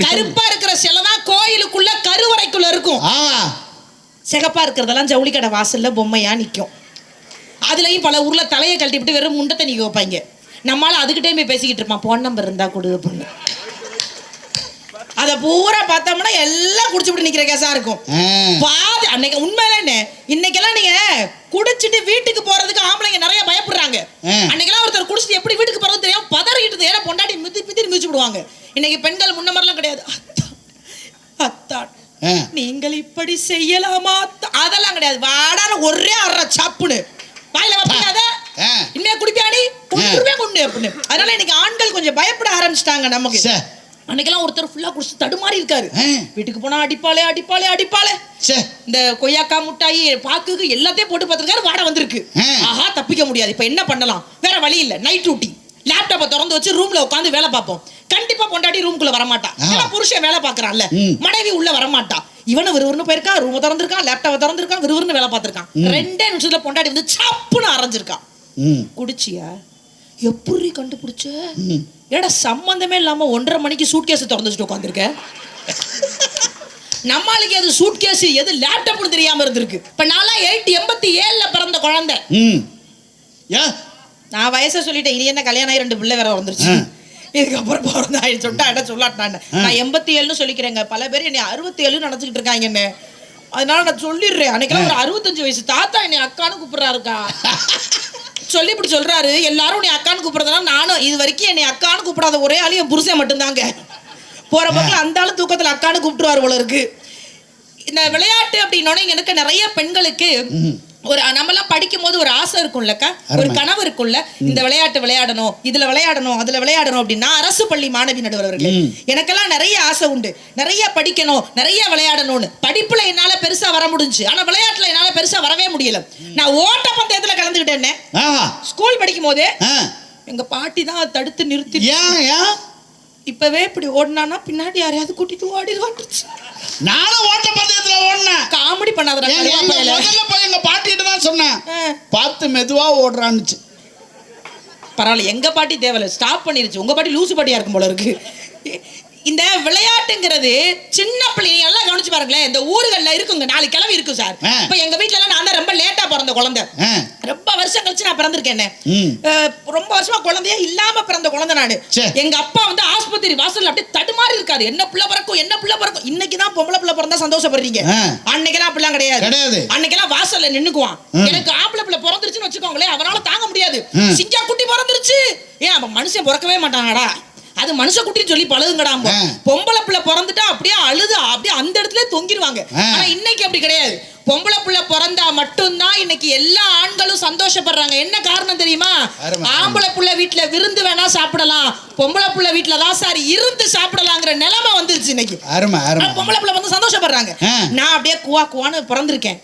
கருப்பா இருக்கிற சிலை தான் கோயிலுக்குள்ள கருவறைக்குள்ள இருக்கும். சிகப்பா இருக்கிறதெல்லாம் ஜவுளி கடை வாசல்ல பொம்மையா நிற்கும். அதுலயும் பல ஊர்ல தலையை கழட்டி விட்டு வெறும் முண்டை தண்ணி வைப்பாங்க. நம்மளால அதுக்கிட்டே போய் பேசிக்கிட்டு இருப்பான், போன் நம்பர் இருந்தா கொடு அப்படின்னு. அத பூரா பார்த்தோம்னா எல்லாம் குடிச்சு விட்டு நிக்கிற கேஸா இருக்கும். பாதி அன்னைக்கு உண்மையில என்ன, இன்னைக்கெல்லாம் நீங்க குடிச்சிட்டு வீட்டுக்கு போறதுக்கு ஆம்பளைங்க நிறைய பயப்படுறாங்க. அன்னைக்கெல்லாம் ஒருத்தர் குடிச்சிட்டு எப்படி வீட்டுக்கு போறது தெரியாம பதறிட்டு ஏன்னா பொண்டாட்டி மிதிச்சு விடுவாங்க. இன்னைக்கு பெண்கள் முன்ன மாதிரிலாம் கிடையாது. அத்தான் நீங்கள் இப்படி செய்யலாமா, அதெல்லாம் கிடையாது. வாடான ஒரே அற சாப்புடு வாயில வைக்காத, இனிமே குடிப்பியாடி கொண்டு அப்படின்னு. அதனால இன்னைக்கு ஆண்கள் கொஞ்சம் பயப்பட ஆரம்பிச்சிட்டாங்க நமக்கு. அன்னைக்கெல்லாம் ஒருத்தர் ஃபுல்லா குடிச்சு தடுமாறி இருக்காரு. வீட்டுக்கு போனா அடிப்பாளே அடிப்பாளே அடிப்பாளே, இந்த கொய்யாக்கா முட்டாயி பாக்குக்கு எல்லாத்தையும் போட்டு பார்த்திருக்காரு. வாடை வந்திருக்கு. ஆஹா தப்பிக்க முடியாது, இப்ப என்ன பண்ணலாம், வேற வழி இல்ல. நைட் டியூட்டி, லேப்டாப்பை திறந்து வச்சு ரூம்ல உட்காந்து வேலை பார்ப்போம். கண்டிப்பா பொண்டாட்டி ரூம்குள்ள வரமாட்டா, புருஷன் வேலை பாக்குறான்ல, மனைவி உள்ள வரமாட்டா. இவனு விறுவிறுன்னு போயிருக்கான், ரூம் திறந்திருக்கான், லேப்டாப்பை திறந்திருக்கான், விறுவிறுன்னு வேலை பார்த்திருக்கான். 2 நிமிஷத்துல பொண்டாட்டி வந்து சப்புன்னு அரைஞ்சிருக்கான். குடிச்சியா, எப்படி கண்டுபிடிச்ச? ஏடா சம்பந்தமே இல்லாம 1:30 மணிக்கு சூட்கேஸ் திறந்து வச்சுட்டு உட்காந்துருக்க. நம்மளுக்கு அது சூட்கேஸ் எது லேப்டாப்னு தெரியாம இருந்திருக்கு. இப்ப நான்லாம் 87ல பிறந்த குழந்தை. நான் வயசை சொல்லிட்டேன், இனி என்ன கல்யாணம் ஆகி 2 பிள்ளை வேற வந்துருச்சு. இதுக்கப்புறம் பிறந்த சொல்லிட்டா சொல்லாட்டான். நான் 87ன்னு சொல்லிக்கிறேங்க. பல பேர் என்னை 67 நினைச்சுக்கிட்டு இருக்காங்க என்ன. அதனால நான் சொல்லிடுறேன். அன்னைக்கெல்லாம் ஒரு 65 வயசு தாத்தா என்னை அக்கான்னு கூப்பிடுறாருக்கா. சொல்லி இப்படி சொல்றாரு, எல்லாரும் நீ அக்கான்னு கூப்பிடுறதுனா நானும் இது வரைக்கும் என்னை அக்கான்னு கூப்பிடாத ஒரே ஆளு என் புருஷன் மட்டும்தாங்க. போற பக்கம் அந்த ஆளு தூக்கத்துல அக்கான்னு கூப்பிட்டுருவாரு போல இருக்கு. இந்த விளையாட்டு அப்படின்னோட எனக்கு நிறைய பெண்களுக்கு ஒரு நம்மலாம் படிக்கும் போது ஒரு ஆசை இருக்கும்லக்கா, ஒரு கனவு இருக்கும்ல, இந்த விளையாட்டு விளையாடணும், இதுல விளையாடணும், அதுல விளையாடணும் அப்படின்னா. அரசு பள்ளி மாணவி நடுவர் அவர்களே, எனக்கெல்லாம் நிறைய ஆசை உண்டு, நிறைய படிக்கணும், நிறைய விளையாடணும்னு. படிப்புல என்னால பெருசா வர முடிஞ்சு, ஆனா விளையாட்டுல என்னால பெருசா வரவே முடியல. நான் ஓட்ட பந்தயத்துல கலந்துக்கிட்டேன் ஸ்கூல் படிக்கும் போதே. எங்க பாட்டி தான் தடுத்து நிறுத்தி, இப்பவே இப்படி ஓடினானா பின்னாடி யாரையாவது கூட்டிட்டு ஓடிடுவாங்க. நானும் ஓட்ட பந்தயத்துல ஓடினேன். காமெடி பண்ணாதடா. முதல்ல போய் எங்க பாட்டிட்டு தான் சொன்னேன், பார்த்து மெதுவா ஓடுறான்னுச்சு. பரவாயில்ல, எங்க பாட்டி தேவையில்ல, ஸ்டாப் பண்ணிருச்சு. உங்க பாட்டி லூசு பாட்டியா இருக்கும் போல இருக்கு. இந்த விளையாட்டுங்கிறது சின்ன பிள்ளைங்க எல்லாம் கவனிச்சு பாருங்களேன். இந்த ஊர்கள்ல இருக்குங்க 4 கிழவி இருக்கும் சார். இப்ப எங்க வீட்டுல எல்லாம் நான் தான் ரொம்ப லேட்டா பிறந்த குழந்தை. ரொம்ப வருஷம் கழிச்சு நான் பிறந்திருக்கேன். ரொம்ப வருஷமா குழந்தையா இல்லாம பிறந்த குழந்தை நானு. எங்க அப்பா வந்து ஆஸ்பத்திரி வாசல்ல அப்படியே தடுமாறி இருக்காரு, என்ன பிள்ளை பிறக்கும் என்ன பிள்ளை பிறக்கும். இன்னைக்குதான் பொம்பளை பிள்ளை பிறந்தா சந்தோஷப்படுறீங்க, அன்னைக்கெல்லாம் அப்படிலாம் கிடையாது. அன்னைக்கெல்லாம் வாசல்ல நின்னுக்குவான். எனக்கு ஆம்பளை பிள்ளை பிறந்துருச்சுன்னு வச்சுக்கோங்களேன், அவனால தாங்க முடியாது. சிங்கா குட்டி பிறந்துருச்சு, ஏன் அவன் மனுஷன் பிறக்கவே மாட்டானாடா, அது மனுஷ குட்டின்னு சொல்லி பழகுங்கடாங்க. பொம்பளை பிள்ளை பிறந்துட்டா அப்படியே அழுது அப்படியே அந்த இடத்துல தொங்கிடுவாங்க. ஆனா இன்னைக்கு அப்படி கிடையாது. பொம்பளை பிள்ளை பிறந்தா மட்டும்தான் இன்னைக்கு எல்லா ஆண்களும் சந்தோஷப்படுறாங்க. என்ன காரணம் தெரியுமா? ஆம்பளை பிள்ளை வீட்டுல விருந்து வேணா சாப்பிடலாம், பொம்பளை பிள்ளை வீட்டுல தான் சார் இருந்து சாப்பிடலாங்கிற நிலைமை வந்துருச்சு இன்னைக்கு. பொம்பளை பிள்ளை வந்து சந்தோஷப்படுறாங்க. நான் அப்படியே குவா குவான்னு பிறந்திருக்கேன்.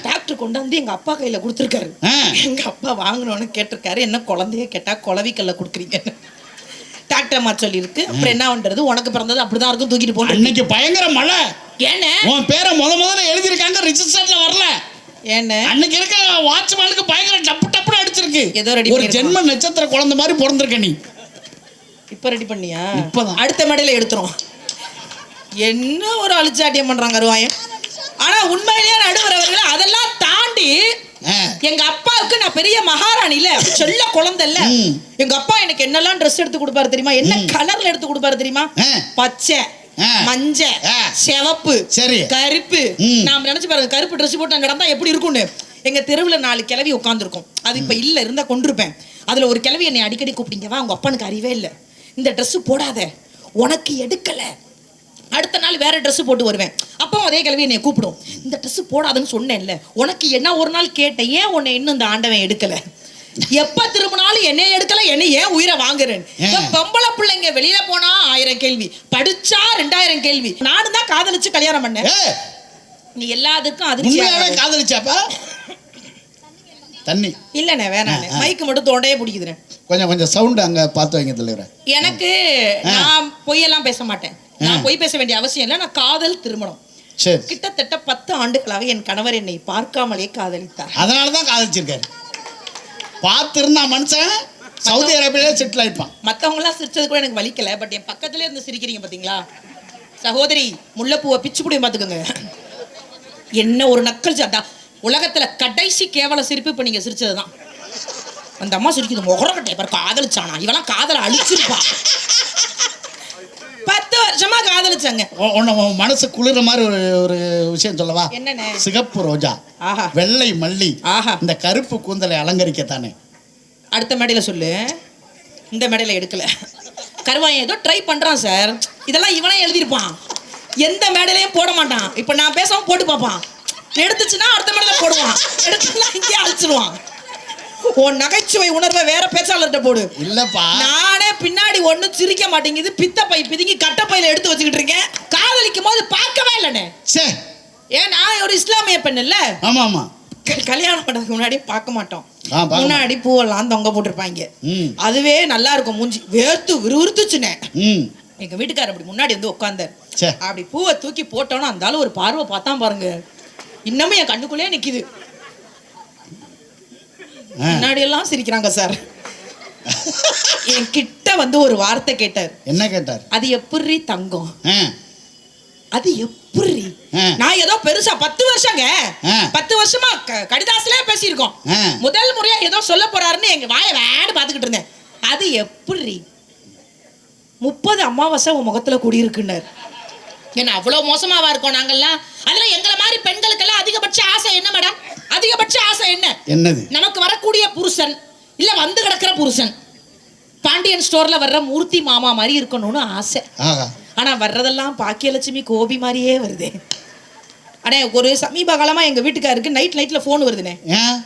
டாக்டர் கொண்டு வந்து எங்க அப்பா கையில கொடுத்துருக்காரு. எங்க அப்பா வாங்கணும்னு கேட்டிருக்காரு, என்ன குழந்தைய கேட்டா குளவிக்கல்ல கொடுக்குறீங்க டாக்டர் அம்மா சொல்லி இருக்கு. அப்புறம் என்ன பண்றது, உனக்கு பிறந்தது அப்படிதான் இருக்கும், தூக்கிட்டு போன. இன்னைக்கு பயங்கர மழை. ஏன்னு உன் பேரை முதல்ல எழுதிருக்காங்க, ரிஜிஸ்டர்ல வரல. ஏன்னு அன்னைக்கு இருக்க வாட்ச்மேனுக்கு பயங்கர டப்பு டப்புன்னு அடிச்சிருக்கு. ஏதோ ரெடி ஒரு ஜென்ம நட்சத்திர குழந்தை மாதிரி பிறந்திருக்க நீ. இப்ப ரெடி பண்ணியா? இப்பதான் அடுத்த மேடையில எடுத்துரும். என்ன ஒரு அழிச்சாட்டியம் பண்றாங்க அருவாயன். ஆனா உண்மையிலேயே நடுவர் அவர்கள் அதெல்லாம் தாண்டி எங்க அப்பாவுக்கு நான் பெரிய மகாராணி இல்ல, சொல்ல குழந்தை இல்ல. எங்க அப்பா எனக்கு என்னெல்லாம் ட்ரெஸ் எடுத்து கொடுப்பாரு தெரியுமா? என்ன கலர்ல எடுத்து கொடுப்பாரு தெரியுமா? பச்சை, மஞ்சள், சிவப்பு, கருப்பு. நாம நினைச்சு பாருங்க, கருப்பு ட்ரெஸ் போட்டு நடந்தா எப்படி இருக்கும்னு. எங்க தெருவுல 4 கிழவி உட்காந்துருக்கும். அது இப்ப இல்ல, இருந்தா கொண்டிருப்பேன். அதுல ஒரு கிழவி என்னை அடிக்கடி கூப்பிட்டீங்கவா, உங்க அப்பனுக்கு அறிவே இல்ல, இந்த ட்ரெஸ் போடாத, உனக்கு எடுக்கல. அடுத்த நாள் வேற ட்ரெஸ் போட்டு வருவேன். அப்போ அதே கிழவி என்னை கூப்பிடும், இந்த ட்ரெஸ் போடாதுன்னு சொன்னேன்ல, உனக்கு என்ன ஒரு நாள் கேட்டேன், ஏன் உன்னை இன்னும் இந்த ஆண்டவன் எடுக்கல, எப்ப திரும்பினாலும் என்னை எடுக்கல, என்னை ஏன் உயிரை வாங்குறேன். பொம்பளை பிள்ளைங்க வெளியில போனா 1000 கேள்வி, படிச்சா 2000 கேள்வி. நானும் தான் காதலிச்சு கல்யாணம் பண்ணேன். நீ எல்லாத்துக்கும் அதிர்ச்சியாவே காதலிச்சாப்பா? தண்ணி இல்லண்ணே வேணாம், மைக்கு மட்டும் தொண்டையே பிடிக்குதுண்ணே. கொஞ்சம் சவுண்ட் அங்க பார்த்து வைங்க தலைவரே. எனக்கு நான் பொய்யெல்லாம் பேச மாட்டேன், நான் பொய் பேச வேண்டிய அவசியம் இல்லை. நான் காதல் திருமணம் கிட்டத்தட்ட 10 ஆண்டுகளாக என் கணவர் என்னை பார்க்காமலே காதலித்தார். அதனாலதான் காதலிச்சிருக்காரு. பார்த்திருந்தா மனுஷன் சவுதி அரேபியால செட்டில் ஆயிப்பான். மத்தவங்க எல்லாம் சிரிச்சது கூட எனக்கு வலிக்கல, பட் என் பக்கத்துல இருந்து சிரிக்கிறீங்க பாத்தீங்களா, சகோதரி முல்லைப்பூவை பிச்சு புடியும் பாத்துக்கோங்க. என்ன ஒரு நக்கல் அதான் உலகத்துல கடைசி கேவல சிரிப்பு இப்ப நீங்க சிரிச்சதுதான். அந்த அம்மா சிரிக்குது முகரக்கட்டை பாரு, காதலிச்சானா இவெல்லாம் காதலை அழிச்சிருப்பா. 10 வருஷமா காதலிச்சாங்க. மனசு குளிர மாதிரி ஒரு விஷயம் சொல்லவா? என்னன்னு? சிகப்பு ரோஜா, ஆஹா, வெள்ளை மல்லி, ஆஹா, இந்த கருப்பு கூந்தலை அலங்கரிக்கத்தானே. அடுத்த மேடையில சொல்லு, இந்த மேடையில எடுக்கல. கருவாயன் ஏதோ ட்ரை பண்றான் சார். இதெல்லாம் இவனே எழுதியிருப்பான், எந்த மேடையிலையும் போட மாட்டான். இப்ப நான் பேசாம போட்டு பார்ப்பான், எடுத்துச்சுன்னா அடுத்த மேடையில போடுவான், எடுத்துலாம் இங்கே அழிச்சிருவான். உன் நகைச்சுவை உணர்வை வேற பேச்சாளர்கிட்ட போடு. இல்லப்பா, நானே பின்னாடி ஒண்ணு சிரிக்க மாட்டேங்குது, பித்த பை பிதுங்கி கட்டப்பையில எடுத்து வச்சுக்கிட்டு இருக்கேன். காதலிக்கும் போது பார்க்கவே இல்லைண்ணே. சே, ஏன் நான் ஒரு இஸ்லாமிய பெண் இல்ல? ஆமா ஆமா, கல்யாணம் பண்ணதுக்கு முன்னாடி பார்க்க மாட்டோம். பார்க்க முன்னாடி பூவெல்லாம் தொங்க போட்டிருப்பாங்க. அதுவே நல்லா இருக்கும், மூஞ்சி வேர்த்து விறுவிறுத்துச்சுனே. எங்க வீட்டுக்காரர் அப்படி முன்னாடி வந்து உட்கார்ந்தார். அப்படி பூவை தூக்கி போட்டோன்னா அந்த ஆளு ஒரு பார்வை பார்த்தான் பாருங்க, இன்னமும் என் கண்ணுக்குள்ளே நிக்குது. முன்னாடி எல்லாம் சிரிக்கிறாங்க சார். என் கிட்ட வந்து ஒரு வார்த்தை கேட்டார். என்ன கேட்டார்? அது எப்படி தங்கம், அது எப்படி? நான் ஏதோ பெருசா 10 வருஷங்க, 10 வருஷமா கடிதாசிலே பேசியிருக்கோம். முதல் முறையா ஏதோ சொல்ல போறாருன்னு எங்க வாயை வேடு பாத்துக்கிட்டு இருந்தேன். அது எப்படி 30 அமாவாசை உன் முகத்துல குடியிருக்குன்னார். ஏன்னா அவ்வளவு மோசமாவா இருக்கோம் நாங்கெல்லாம்? அதுல எங்களை மாதிரி பெண்களுக்கெல்லாம் அதிகபட்ச ஆசை என்ன மேடம்? அதிகபட்ச ஆசை என்ன? என்னது? நமக்கு வரக்கூடிய புருஷன் இல்ல வந்து கிடக்கிற புருஷன் பாண்டியன் ஸ்டோர்ல வர்ற மூர்த்தி மாமா மாதிரி இருக்கணும்னு ஆசை. ஆனா வர்றதெல்லாம் பாக்கியலட்சுமி கோபி மாதிரியே வருது. அண்ணே ஒரு சமீப காலமா எங்க வீட்டுக்காருக்கு நைட்ல போன் வருதுனே,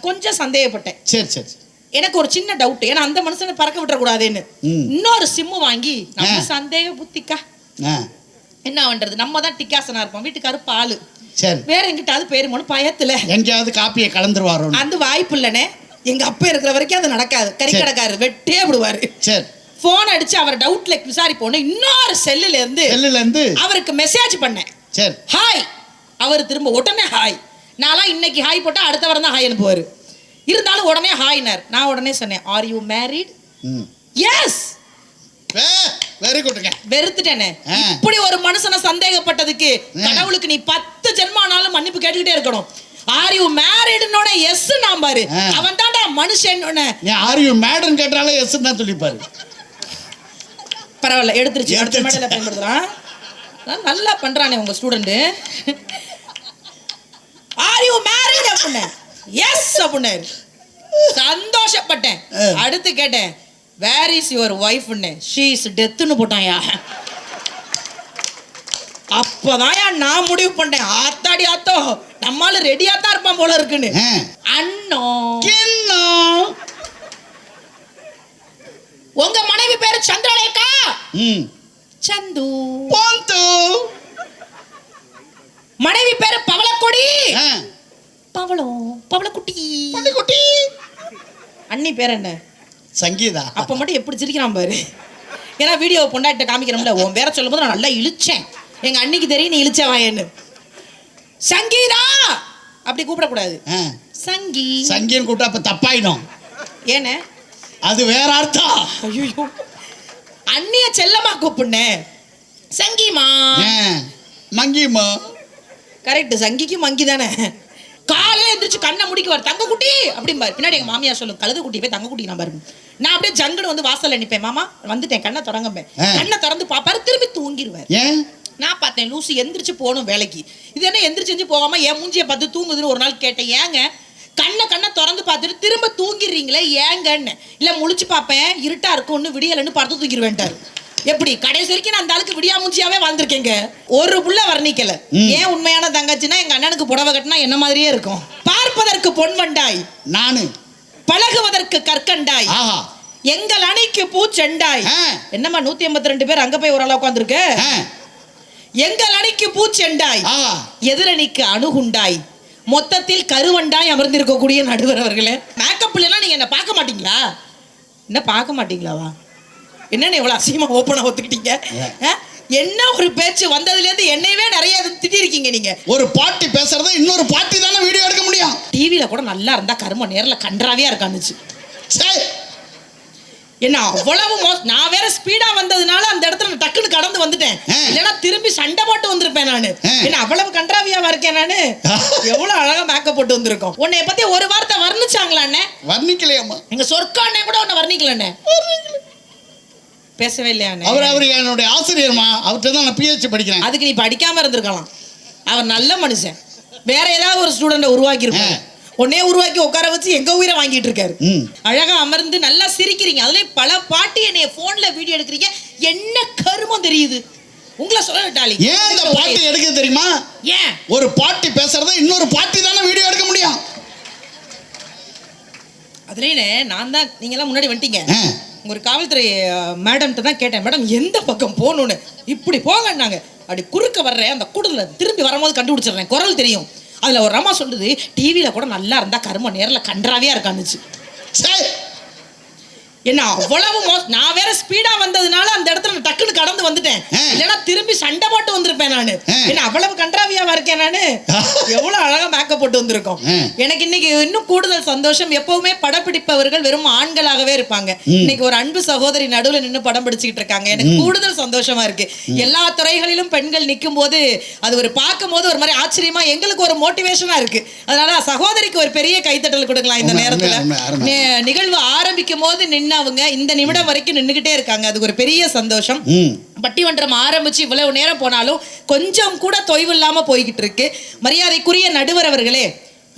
கொஞ்சம் சந்தேகப்பட்டேன். சரி சரி, எனக்கு ஒரு சின்ன டவுட், ஏன்னா அந்த மனுஷனை பறக்க விட்டுற கூடாதுன்னு இன்னொரு சிம்மு வாங்கி நம்ம சந்தேக புத்திக்கா என்ன பண்றது, நம்ம தான் டிக்காசனா இருப்போம். வீட்டுக்காரு பாலு, வேற எங்கிட்டாவது போயிருமோன்னு பயத்துல எங்கேயாவது காப்பியை கலந்துருவாரோ, அந்த வாய்ப்பு இல்லனே. எங்க அப்பா இருக்கிற வரைக்கும் அது நடக்காது. கறிக்கடைக்காரு வெட்டே விடுவாரு. சரி, போன் அடிச்சு அவர் டவுட்ல விசாரிப்போன்னு இன்னொரு செல்லுல இருந்து அவருக்கு மெசேஜ் பண்ணேன். சரி ஹாய், அவர் திரும்ப உடனே ஹாய். நான்லாம் இன்னைக்கு ஹாய் போட்டா அடுத்த வாரம் தான் ஹாய் அனுப்புவாரு. இருந்தாலும் உடனே ஹாய்னார். நான் உடனே சொன்னேன் are you married? Yes. Very குட்ங்க. வெறுத்துட்டேனே. இப்படி ஒரு மனுஷனை சந்தேகப்பட்டதுக்கு கடவுளுக்கு நீ 10 ஜென்மானாலும் மன்னிப்பு கேட்டுக்கிட்டே இருக்கணும். ஆர் யூ மேரிட்னோட எஸ் நான் பாரு, அவன் தான்டா மனுஷன். ஆர் யூ மேரிட்னு கேட்டாலே எஸ் தான் சொல்லிப்பாரு. பரவாயில்ல, எடுத்துருச்சு. அடுத்த மேடையில பயன்படுத்துறான். நல்லா பண்றானே உங்க ஸ்டூடெண்ட். ஆர் யூ மேரிட் அப்படினே எஸ் அப்படினே சந்தோஷப்பட்டேன். அடுத்து கேட்டேன் வேர் இஸ் யுவர் ஒய்ஃப்னு, ஷீ இஸ் டெத்னு போட்டாயா. அப்பதான் நான் முடிவு பண்ணேன், ஆத்தாடி ஆத்தோ நம்மால ரெடியா தான் இருப்பான் போல இருக்குன்னு. அண்ணோ உங்க மனைவி பேரு சந்திரலேகா? சந்து. மனைவி பேரு பவளக்கொடி? பவளம், பவளக்குட்டி. அண்ணி பேர் என்ன? சங்கீதா. அப்ப மட்டும் எப்படி சிரிக்கிறான் பாரு. ஏன்னா வீடியோ பொண்டாட்ட காமிக்கிறோம்ல, உன் பேரை சொல்லும் போது நான் நல்லா இழுச்சேன். எங்க அன்னைக்கு தெரியும் நீ இழுச்ச வாயன்னு. சங்கீதா அப்படி கூப்பிடக்கூடாது. சங்கின்னு கூப்பிட்டா அப்ப தப்பாயிடும். ஏன்னு அது வேற அர்த்தம். ஐயோ, அண்ணிய செல்லமா கூப்பிடுனே. சங்கிமா, மங்கிமா. கரெக்ட், சங்கிக்கு மங்கி தானே. காலையில எந்திரிச்சு கண்ணை முடிக்குவார், தங்க குட்டி அப்படிம்பாரு. பின்னாடி எங்க மாமியார் சொல்லும், கழுத குட்டி போய் தங்க குட்டி நான் பாருங்க. நான் அப்படியே ஜங்குன்னு வந்து வாசல்ல நிப்பேன், மாமா வந்துட்டேன் கண்ணை தொடங்கம்பேன். கண்ணை திறந்து பாப்பாரு, திரும்பி தூங்கிடுவார். நான் பார்த்தேன் லூசி எந்திரிச்சு போகணும் வேலைக்கு, இது என்ன எந்திரிச்சு போகாம என் மூஞ்சியை பார்த்து தூங்குதுன்னு ஒரு நாள் கேட்டேன். ஏங்க கண்ணை திறந்து பார்த்துட்டு திரும்ப தூங்கிடுறீங்களே ஏங்கன்னு. இல்ல முழிச்சு பார்ப்பேன், இருட்டா இருக்கும்னு விடியலன்னு பார்த்து தூங்கிடுவேன்ட்டாரு. எப்படி கடைசி வரைக்கும் நான் அந்த ஆளுக்கு விடியா மூஞ்சியாவே வாழ்ந்திருக்கேங்க. ஒரு புள்ள வர்ணிக்கல. ஏன் உண்மையான தங்கச்சின்னா எங்க அண்ணனுக்கு புடவை கட்டினா என்ன மாதிரியே இருக்கும். பார்ப்பதற்கு பொன்வண்டாய் நானு, பழகுவதற்கு கற்கண்டாய் எங்கள் அணிக்கு பூச்செண்டாய். என்னம்மா 182 பேர் அங்க போய் ஒரு ஆளா உட்காந்துருக்கு. எங்கள் அணிக்கு பூச்செண்டாய், எதிரணிக்கு அணுகுண்டாய், மொத்தத்தில் கருவண்டாய் அமர்ந்திருக்கக்கூடிய நடுவர் அவர்களே. மேக்கப் எல்லாம் நீங்க என்ன பார்க்க மாட்டீங்களா? என்ன பார்க்க மாட்டீங்களாவா? என்னன்னு எவ்வளவு அசிங்கமா ஓப்பனா ஒத்துக்கிட்டீங்க. என்ன ஒரு பேச்சு வந்ததுல இருந்து என்னையவே நிறைய திட்டிருக்கீங்க நீங்க. ஒரு பாட்டி பேசுறத இன்னொரு பாட்டி தானே வீடியோ எடுக்க முடியும். டிவில கூட நல்லா இருந்தா கரும நேர்ல கன்றாவியா இருக்கானுச்சு. என்ன அவ்வளவு நான் வேற ஸ்பீடா வந்ததுனால அந்த இடத்துல டக்குன்னு கடந்து வந்துட்டேன். இல்லனா திரும்பி சண்டை போட்டு வந்திருப்பேன் நானு. என்ன அவ்வளவு கன்றாவியாவா இருக்கேன் நானு? எவ்வளவு அழகா மேக்கப் போட்டு வந்திருக்கோம். உன்னை பத்தி ஒரு வார்த்தை வர்ணிச்சாங்களா அண்ணே? வர்ணிக்கலையம்மா. எங்க சொர்க்கானே கூட உன்னை வர்ணிக்கல அண்ணே. பேசவே இல்லையா அண்ணே? அவர் என்னுடைய ஆசிரியர்மா. அவர்கிட்ட தான் நான் PhD படிக்கிறேன். அதுக்கு நீ படிக்காம இருந்திருக்கலாம். அவர் நல்ல மனுஷன். வேற ஏதாவது ஒரு ஸ்டூடெண்ட உருவாக்கி இருப்பாரு. உன்னே உருவாக்கி உட்கார வச்சு எங்க உயிரை வாங்கிட்டு இருக்காரு. அழகா அமர்ந்து நல்லா சிரிக்கிறீங்க. அதுலயும் பல பாட்டி என்னைய போன்ல வீடியோ எடுக்கிறீங்க. என்ன கருமம் தெரியுது உங்களை சொல்லட்டாலி. ஏன் அந்த பாட்டி எடுக்க தெரியுமா? ஏன் ஒரு பாட்டி பேசுறத இன்னொரு பாட்டி தானே வீடியோ எடுக்க முடியும். அதுலயே நான் தான், நீங்க எல்லாம் முன்னாடி வந்துட்டீங்க. ஒரு காவல்துறை மேடம்கிட்ட தான் கேட்டேன், மேடம் எந்த பக்கம் போகணும்னு. இப்படி போங்கன்னாங்க. அப்படி குறுக்க வர்றேன், அந்த கூடுதல திரும்பி வரும்போது கண்டுபிடிச்சிடுறேன், குரல் தெரியும். அதுல ஒரு அம்மா சொல்லுது, டிவியில கூட நல்லா இருந்தா கரும நேரில் கன்றாவியா இருக்கான்னுச்சு. என்ன அவ்வளவு நான் வேற ஸ்பீடா வந்ததுனால அந்த இடத்துல டக்குன்னு கடந்து வந்துட்டேன். இல்லனா திரும்பி சண்டை போட்டு வந்திருப்பேன் நானு. என்ன அவ்வளவு கன்றாவியாவா இருக்கேன் நானு? எவ்வளவு அழகா மேக்கப் போட்டு வந்திருக்கோம். எனக்கு இன்னைக்கு இன்னும் கூடுதல் சந்தோஷம். எப்பவுமே படப்பிடிப்பவர்கள் வெறும் ஆண்களாகவே இருப்பாங்க. இன்னைக்கு ஒரு அன்பு சகோதரி நடுவுல நின்று படம் பிடிச்சிட்டு இருக்காங்க. எனக்கு கூடுதல் சந்தோஷமா இருக்கு. எல்லா துறைகளிலும் பெண்கள் நிற்கும் போது அது ஒரு பார்க்கும் போது ஒரு மாதிரி ஆச்சரியமா, எங்களுக்கு ஒரு மோட்டிவேஷனா இருக்கு. அதனால சகோதரிக்கு ஒரு பெரிய கைத்தட்டல் கொடுக்கலாம் இந்த நேரத்துல. நிகழ்வு ஆரம்பிக்கும் போது அவங்க இந்த நிமிடம் வரைக்கும் நின்னுகிட்டே இருக்காங்க. அது ஒரு பெரிய சந்தோஷம். பட்டிமன்றம் ஆரம்பிச்சு இவ்வளவு நேரம் போனாலும் கொஞ்சம் கூட தொய்வு இல்லாம போய்கிட்டு இருக்கு. மரியாதைக்குரிய நடுவர் அவர்களே,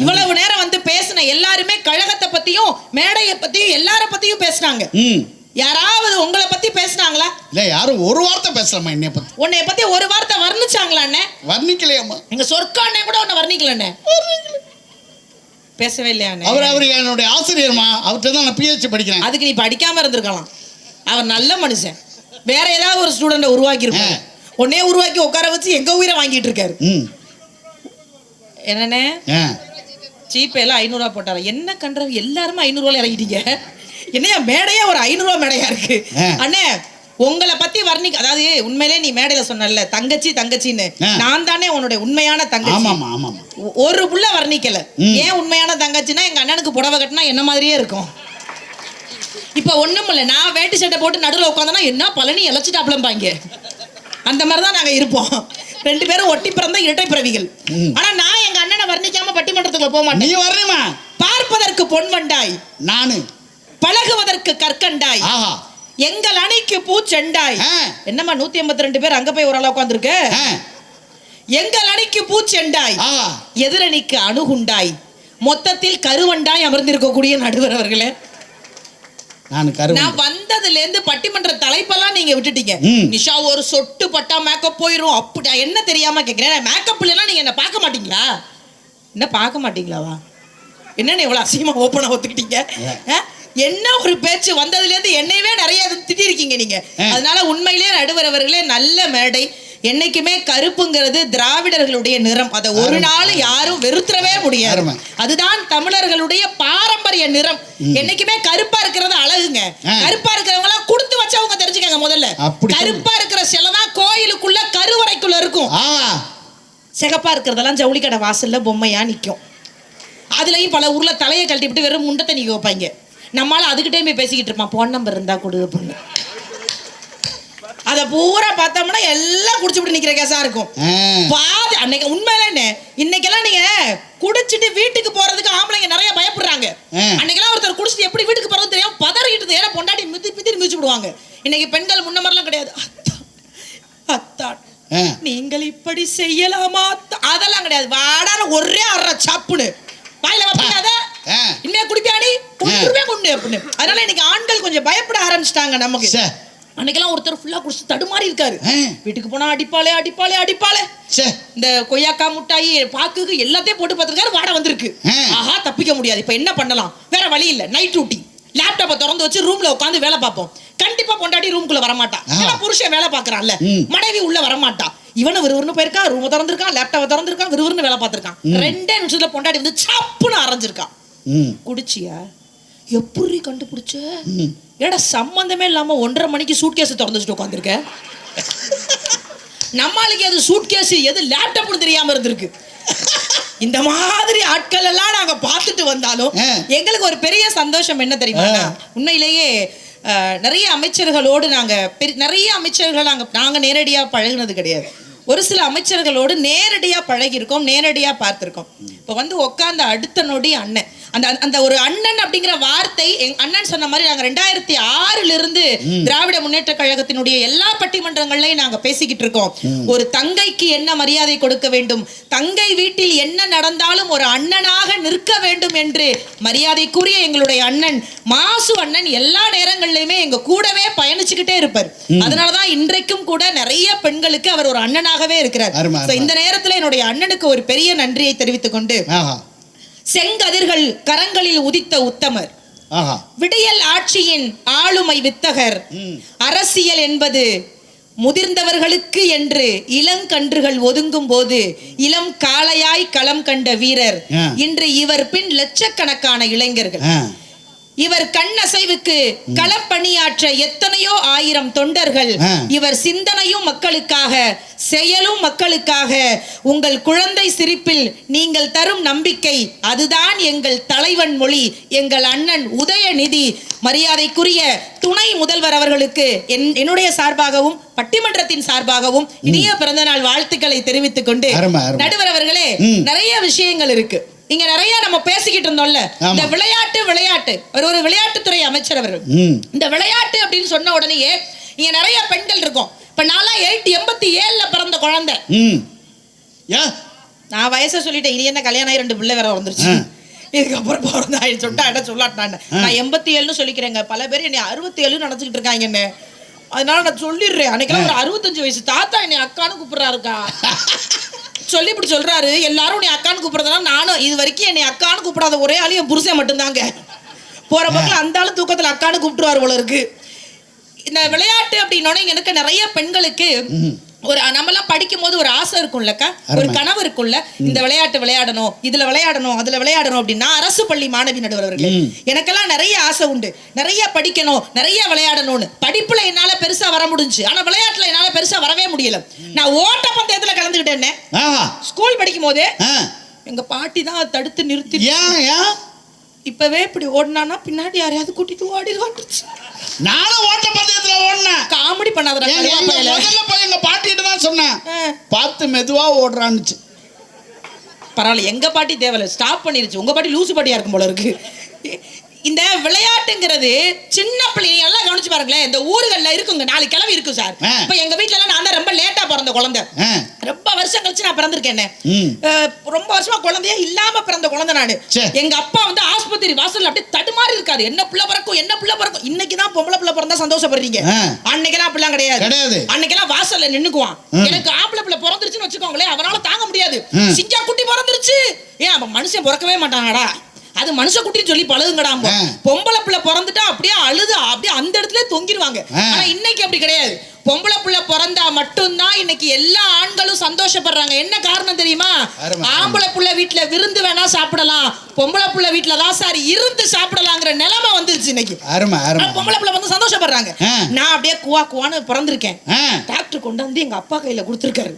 இவ்வளவு நேரம் வந்து பேசின எல்லாருமே கழகத்தை பத்தியும் மேடையை பத்தியும் எல்லார பத்தியும் பேசினாங்க. யாராவது உங்களை பத்தி பேசினாங்களா? இல்ல, யாரும் ஒரு வார்த்தை பேசலாமா என்னைய பத்தி? உன்னை பத்தி ஒரு வார்த்தை வர்ணிச்சாங்களா அண்ணே? வர்ணிக்கலையம்மா. எங்க சொர்க்கானே கூட உன்னை வர்ணிக்கல அண்ணே. பேசவே இல்லையா? அவர் என்னுடைய ஆசிரியர்மா. அவர்கிட்ட தான் நான் PhD படிக்கிறேன். அதுக்கு நீ படிக்காம இருந்திருக்கலாம். அவர் நல்ல மனுஷன். வேற ஏதாவது ஒரு ஸ்டூடெண்ட உருவாக்கி இருப்பாரு. உன்னே உருவாக்கி உட்கார வச்சு எங்க உயிரை வாங்கிட்டு இருக்காரு. என்னண்ணே ஜிபே எல்லாம் 500 ரூபா போட்டாரு. என்ன கன்றாவி, எல்லாருமே 500 ரூபாய் இறங்கிட்டீங்க. என்னையா மேடையா ஒரு 500 ரூபாய் மேடையா இருக்கு அண்ணே. உங்களை பத்தி வர்ணிக்க, அதாவது உண்மையிலே நீ மேடையில சொன்னல தங்கச்சி தங்கச்சின்னு, நான் தானே உன்னுடைய உண்மையான தங்கச்சி. ஒரு புள்ள வர்ணிக்கல. ஏன் உண்மையான தங்கச்சின்னா, எங்க அண்ணனுக்கு புடவை கட்டினா என்ன மாதிரியே இருக்கும். இப்ப ஒண்ணும் இல்ல, நான் வேட்டி சட்டை போட்டு நடுவில் உட்காந்தனா என்ன பழனி இழைச்சிட்டாப்லம்பாங்க. அந்த மாதிரிதான் நாங்க இருப்போம். 2 பேரும் ஒட்டி பிறந்த இரட்டை பிறவிகள். ஆனா நான் எங்க அண்ணனை வர்ணிக்காம பட்டிமன்றத்துக்குள்ள போக மாட்டேன். நீ வர்ணிமா. பார்ப்பதற்கு பொன்வண்டாய், நானு பழகுவதற்கு கற்கண்டாய், எங்கள் அணைக்கு பூச்செண்டாய். என்னம்மா 182 பேர் அங்க போய் ஒரு ஆளா உட்கார்ந்துருக்கு. எங்கள் அணைக்கு பூச்செண்டாய், எதிரணிக்கு அணுகுண்டாய், மொத்தத்தில் கருவண்டாய் அமர்ந்திருக்கக்கூடிய நடுவர் அவர்களே, நான் வந்ததுல இருந்து பட்டிமன்ற தலைப்பெல்லாம் நீங்க விட்டுட்டீங்க. நிஷா ஒரு சொட்டு பட்டா மேக்கப் போயிரும். அப்படி என்ன தெரியாம கேக்குறேன். மேக்கப் இல்லைன்னா நீங்க என்ன பார்க்க மாட்டீங்களா? என்ன பார்க்க மாட்டீங்களாவா? என்னன்னு எவ்வளவு அசிங்கமா ஓப்பனா ஒத்துக்கிட்டீங்க. என்ன ஒரு பேச்சு, வந்ததுல இருந்து என்னையவே நிறைய திட்டிருக்கீங்க நீங்க. அதனால உண்மையிலேயே நடுவர் அவர்களே நல்ல மேடை. என்னைக்குமே கருப்புங்கிறது திராவிடர்களுடைய நிறம். அதை ஒரு நாள் யாரும் வெறுத்துறவே முடியாது. அதுதான் தமிழர்களுடைய பாரம்பரிய நிறம். என்னைக்குமே கருப்பா இருக்கிறது அழகுங்க. கருப்பா இருக்கிறவங்க எல்லாம் கொடுத்து வச்சவங்க தெரிஞ்சுக்கங்க. முதல்ல கருப்பா இருக்கிற சிலை தான் கோயிலுக்குள்ள கருவறைக்குள்ள இருக்கும். சிகப்பா இருக்கிறதெல்லாம் ஜவுளி கடை வாசல்ல பொம்மையா நிக்கும். அதுலயும் பல ஊர்ல தலையை கழட்டிவிட்டு வெறும் முண்டத்தை நீங்க வைப்பாங்க. நம்மளால அதுக்கிட்டே போய் பேசிக்கிட்டு இருப்பான், போன் நம்பர் இருந்தா கொடு அப்படின்னு. அத பூரா பார்த்தோம்னா எல்லாம் குடிச்சுட்டு நிக்கிற கேஸா இருக்கும். பாதி அன்னைக்கு உண்மையில இன்னைக்கெல்லாம் நீங்க குடிச்சிட்டு வீட்டுக்கு போறதுக்கு ஆம்பளைங்க நிறைய பயப்படுறாங்க. அன்னைக்கெல்லாம் ஒருத்தர் குடிச்சிட்டு எப்படி வீட்டுக்கு போறது தெரியாம பதறிட்டு ஏன்னா பொண்டாட்டி மிதி மிதிச்சு விடுவாங்க. இன்னைக்கு பெண்கள் முன்ன மாதிரிலாம் கிடையாது. அத்தான் நீங்கள் இப்படி செய்யலாமா, அதெல்லாம் கிடையாது. வாடான ஒரே அற சாப்புன்னு வாயில வைப்பாத. இனிமே குடிப்பியாடி கொண்டுருவே கொண்டு அப்படின்னு. அதனால இன்னைக்கு ஆண்கள் கொஞ்சம் பயப்பட ஆரம்பிச்சிட்டாங்க நமக்கு. அன்னைக்கெல்லாம் ஒருத்தர் ஃபுல்லா குடிச்சு தடுமாறி இருக்காரு. வீட்டுக்கு போனா அடிப்பாளே அடிப்பாளே அடிப்பாளே. இந்த கொய்யாக்கா முட்டாயி பாக்குக்கு எல்லாத்தையும் போட்டு பார்த்திருக்காரு. வாடை வந்திருக்கு. ஆஹா தப்பிக்க முடியாது. இப்ப என்ன பண்ணலாம், வேற வழி இல்ல. நைட் டியூட்டி லேப்டாப்பை திறந்து வச்சு ரூம்ல உட்காந்து வேலை பார்ப்போம். கண்டிப்பா பொண்டாட்டி ரூம்குள்ள வரமாட்டா. புருஷன் வேலை பாக்குறான்ல, மனைவி உள்ள வரமாட்டா. இவனு விறுவிறுன்னு போயிருக்கா, ரூமை திறந்திருக்கான், லேப்டாப்பை திறந்திருக்கான், விறுவிறுன்னு வேலை பார்த்திருக்கான். 2 நிமிஷத்துல பொண்டாட்டி வந்து சப்புன்னு அரைஞ்சிருக்கான். குடிச்சியா? எப்படி கண்டுபிடிச்ச? ஏடா சம்பந்தமே இல்லாம 1:30 மணிக்கு சூட்கேஸ் திறந்து வச்சுட்டு உட்காந்துருக்க. நம்மளுக்கு எது சூட்கேஸ் எது லேப்டாப்னு தெரியாம இருந்திருக்கு. இந்த மாதிரி ஆட்கள் எல்லாம் நாங்க பார்த்துட்டு வந்தாலும் எங்களுக்கு ஒரு பெரிய சந்தோஷம் என்ன தெரியுமா, உண்மையிலேயே நிறைய அமைச்சர்களோடு நிறைய அமைச்சர்கள் நாங்க நேரடியா பழகுனது கிடையாது. ஒரு சில அமைச்சர்களோடு நேரடியா பழகிருக்கோம், நேரடியா பார்த்திருக்கோம். இப்போ வந்து உட்கார்ந்த அடுத்த நொடி அண்ணன், அந்த ஒரு அண்ணன் அப்படிங்கிற வார்த்தை அண்ணன் சொன்ன மாதிரி நாங்க 2006 திராவிட முன்னேற்ற கழகத்தினுடைய எல்லா பட்டிமன்றங்கள்லையும் நாங்க பேசிக்கிட்டு இருக்கோம். ஒரு தங்கைக்கு என்ன மரியாதை கொடுக்க வேண்டும், தங்கை வீட்டில் என்ன நடந்தாலும் ஒரு அண்ணனாக நிற்க வேண்டும் என்று மரியாதைக்குரிய எங்களுடைய அண்ணன் மாசு அண்ணன் எல்லா நேரங்கள்லயுமே எங்க கூடவே பயணிச்சுக்கிட்டே இருப்பார். அதனாலதான் இன்றைக்கும் கூட நிறைய பெண்களுக்கு அவர் ஒரு அண்ணனாகவே இருக்கிறார். இந்த நேரத்துல என்னுடைய அண்ணனுக்கு ஒரு பெரிய நன்றியை தெரிவித்துக் கொண்டு, செங்கதிர்கள் கரங்களில் உதித்த உத்தமர், விடியல் ஆட்சியின் ஆளுமை வித்தகர், அரசியல் என்பது முதிர்ந்தவர்களுக்கு என்று இளங்கன்றுகள் ஒதுங்கும் போது இளம் காளையாய் களம் கண்ட வீரர். இன்று இவர் பின் லட்சக்கணக்கான இளைஞர்கள். இவர் கண்ணசைவுக்கு களப்பணியாற்ற எத்தனையோ ஆயிரம் தொண்டர்கள். இவர் சிந்தனையும் மக்களுக்காக, செயலும் மக்களுக்காக. உங்கள் குழந்தை சிரிப்பில் நீங்கள் தரும் நம்பிக்கை, அதுதான் எங்கள் தலைவன் மொழி. எங்கள் அண்ணன் உதயநிதி மரியாதைக்குரிய துணை முதல்வர் அவர்களுக்கு என்னுடைய சார்பாகவும் பட்டிமன்றத்தின் சார்பாகவும் இனிய பிறந்தநாள் வாழ்த்துக்களை தெரிவித்துக் கொண்டு, நடுவர் அவர்களே, நிறைய விஷயங்கள் இருக்கு இங்க. நிறைய நம்ம பேசிக்கிட்டு இருந்தோம்ல, இந்த விளையாட்டு ஒரு விளையாட்டுத்துறை அமைச்சர் அவர்கள். இந்த விளையாட்டு அப்படின்னு சொன்ன உடனேயே இங்க நிறைய பெண்கள் இருக்கும். இப்ப நான்லாம் 87 பிறந்த குழந்தை. நான் வயசை சொல்லிட்டேன், இனி என்ன கல்யாணம் ஆகி 2 பிள்ளை வேற வந்துருச்சு. இதுக்கப்புறம் பிறந்த சொல்லிட்டா சொல்லாட்டான். நான் 87 சொல்லிக்கிறேங்க. பல பேர் என்னை 67 நினைச்சுக்கிட்டு இருக்காங்க என்ன. அதனால நான் சொல்லிடுறேன். அன்னைக்கெல்லாம் ஒரு 65 வயசு தாத்தா என்னை அக்கான்னு கூப்பிடுறாருக்கா. சொல்லி இப்படி சொல்றாரு. எல்லாரும் உன்னை அக்கான்னு கூப்பிடுறதுனால நானும் இது வரைக்கும் என்னை அக்கான்னு கூப்பிடாத ஒரே ஆளு என் புருஷன் மட்டும்தாங்க. போற பக்கம் அந்த ஆளு தூக்கத்துல அக்கான்னு கூப்பிட்டுருவாரு போல இருக்கு. இந்த விளையாட்டு அப்படின்னோட எனக்கு நிறைய பெண்களுக்கு ஒரு நம்மலாம் படிக்கும் போது ஒரு ஆசை இருக்கும்லக்கா, ஒரு கனவு இருக்கும்ல, இந்த விளையாட்டு விளையாடணும், இதுல விளையாடணும், அதுல விளையாடணும் அப்படின்னா. அரசு பள்ளி மாணவி நடுவர்களே, எனக்கெல்லாம் நிறைய ஆசை உண்டு, நிறைய படிக்கணும், நிறைய விளையாடணும்னு. படிப்புல என்னால பெருசா வர முடிஞ்சு, ஆனா விளையாட்டுல என்னால பெருசா வரவே முடியல. நான் ஓட்ட பந்தயத்துல கலந்துக்கிட்டேன் ஸ்கூல் படிக்கும் போதே. எங்க பாட்டி தான் தடுத்து நிறுத்தி, இப்பவே இப்படி ஓடினானா பின்னாடி யாரையாவது கூட்டிட்டு ஓடிடுவாங்க. நானும் ஓட்ட பந்தயத்துல ஓடினேன். காமெடி பண்ணாத. எங்க பாட்டிட்டு தான் சொன்னேன், பார்த்து மெதுவா ஓடுறான்னு. பரவாயில்ல, எங்க பாட்டி தேவையில்ல, ஸ்டாப் பண்ணிருச்சு. உங்க பாட்டி லூசு பாட்டியா இருக்கும் போல இருக்கு. இந்த விளையாட்டுங்கிறது சின்ன பிள்ளைங்க எல்லாம் கவனிச்சு பாருங்களேன். இந்த ஊர்கள்ல இருக்குங்க 4 கிழவி இருக்கும் சார். இப்ப எங்க வீட்டுல எல்லாம் நான் தான் ரொம்ப லேட்டா பிறந்த குழந்தை. ரொம்ப வருஷம் கழிச்சு நான் பிறந்திருக்கேன். ரொம்ப வருஷமா குழந்தையா இல்லாம பிறந்த குழந்தை நானு. எங்க அப்பா வந்து ஆஸ்பத்திரி வாசல்ல அப்படியே தடுமாறி இருக்காரு. என்ன பிள்ளை பிறக்கும். இன்னைக்குதான் பொம்பளை பிள்ளை பிறந்தா சந்தோஷப்படுறீங்க. அன்னைக்கெல்லாம் அப்படிலாம் கிடையாது. அன்னைக்கெல்லாம் வாசல்ல நின்னுக்குவான். எனக்கு ஆம்பளை பிள்ளை பிறந்துருச்சுன்னு வச்சுக்கோங்களேன், அவனால தாங்க முடியாது. சிங்கா குட்டி பிறந்துருச்சு, ஏன் அவன் மனுஷன் பிறக்கவே மாட்டானடா, அது மனுஷ குட்டின்னு சொல்லி பழகுங்கடா. பொம்பளை பிள்ளை பிறந்துட்டா அப்படியே அழுது அப்படியே அந்த இடத்துல தொங்கிடுவாங்க. ஆனா இன்னைக்கு அப்படி கிடையாது. பொம்பளை பிள்ளை பிறந்தா மட்டும்தான் இன்னைக்கு எல்லா ஆண்களும் சந்தோஷப்படுறாங்க. என்ன காரணம் தெரியுமா? ஆம்பளை பிள்ளை வீட்டுல விருந்து வேணா சாப்பிடலாம், பொம்பளை பிள்ளை வீட்டுல தான் சார் இருந்து சாப்பிடலாங்கிற நிலைமை வந்துருச்சு இன்னைக்கு. பொம்பளை பிள்ளை வந்து சந்தோஷப்படுறாங்க. நான் அப்படியே குவான்னு பிறந்திருக்கேன். டாக்டர் கொண்டு வந்து எங்க அப்பா கையில கொடுத்துருக்காரு.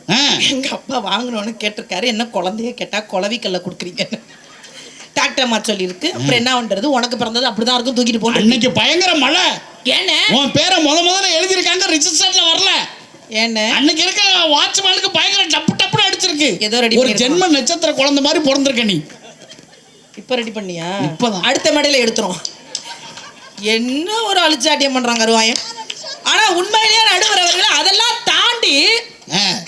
எங்க அப்பா வாங்கணும்னு கேட்டிருக்காரு. என்ன குழந்தைய கேட்டா குளவிக்கல்ல கொடுக்குறீங்க டாக்டர் அம்மா சொல்லி இருக்கு. அப்புறம் என்ன பண்றது, உனக்கு பிறந்தது அப்படிதான் இருக்கும், தூக்கிட்டு போன. அன்னைக்கு பயங்கர மழை. ஏன்னு உன் பேரை முதல்ல எழுதிருக்காங்க, ரிஜிஸ்டர்ல வரல. ஏன்னு அன்னைக்கு இருக்க வாட்ச்மேனுக்கு பயங்கர டப்புன்னு அடிச்சிருக்கு. ஏதோ ரெடி ஒரு ஜென்ம நட்சத்திர குழந்தை மாதிரி பிறந்திருக்க நீ. இப்ப ரெடி பண்ணியா? இப்பதான் அடுத்த மேடையில எடுத்துரும். என்ன ஒரு அழிச்சாட்டியம் பண்றாங்க அருவாயம். ஆனா உண்மையிலேயே நடுவர் அவர்கள் அதெல்லாம் தாண்டி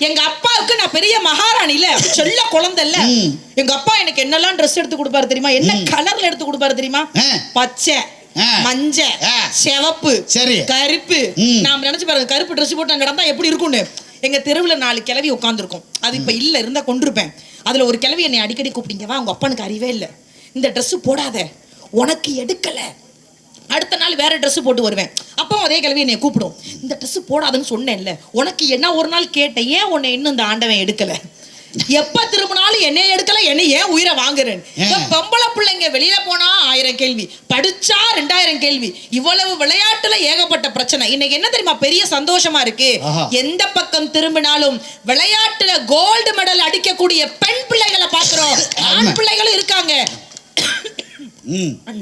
எங்க அப்பாவுக்கு நான் பெரிய மகாராணி இல்ல, சொல்ல குழந்தை இல்ல. எங்க அப்பா எனக்கு என்னெல்லாம் ட்ரெஸ் எடுத்து கொடுப்பாரு தெரியுமா? என்ன கலர்ல எடுத்து கொடுப்பாரு தெரியுமா? பச்சை, மஞ்சள், சிவப்பு, கருப்பு. நாம நினைச்சு பாருங்க, கருப்பு ட்ரெஸ் போட்டு நடந்தா எப்படி இருக்கும்னு. எங்க தெருவுல 4 கிழவி உட்காந்துருக்கும். அது இப்ப இல்ல, இருந்தா கொண்டிருப்பேன். அதுல ஒரு கிழவி என்னை அடிக்கடி கூப்பிட்டீங்கவா, உங்க அப்பனுக்கு அறிவே இல்ல, இந்த ட்ரெஸ் போடாத, உனக்கு எடுக்கல. அடுத்த நாள் வேற ட்ரெஸ் போட்டு வருவேன். அப்போ அதே கிழவி என்னை கூப்பிடும், இந்த ட்ரெஸ் போடாதுன்னு சொன்னேன்ல, உனக்கு என்ன ஒரு நாள் கேட்டேன், ஏன் உன்னை இன்னும் இந்த ஆண்டவன் எடுக்கல, எப்ப திரும்பினாலும் என்னை எடுக்கல, என்ன ஏன் உயிரை வாங்குறேன். பொம்பளை பிள்ளைங்க வெளியில போனா 1000 கேள்வி, படிச்சா 2000 கேள்வி. இவ்வளவு விளையாட்டுல ஏகப்பட்ட பிரச்சனை. இன்னைக்கு என்ன தெரியுமா பெரிய சந்தோஷமா இருக்கு, எந்த பக்கம் திரும்பினாலும் விளையாட்டுல கோல்டு மெடல் அடிக்கக்கூடிய பெண் பிள்ளைகளை பாக்குறோம். ஆண் பிள்ளைகளும் இருக்காங்க.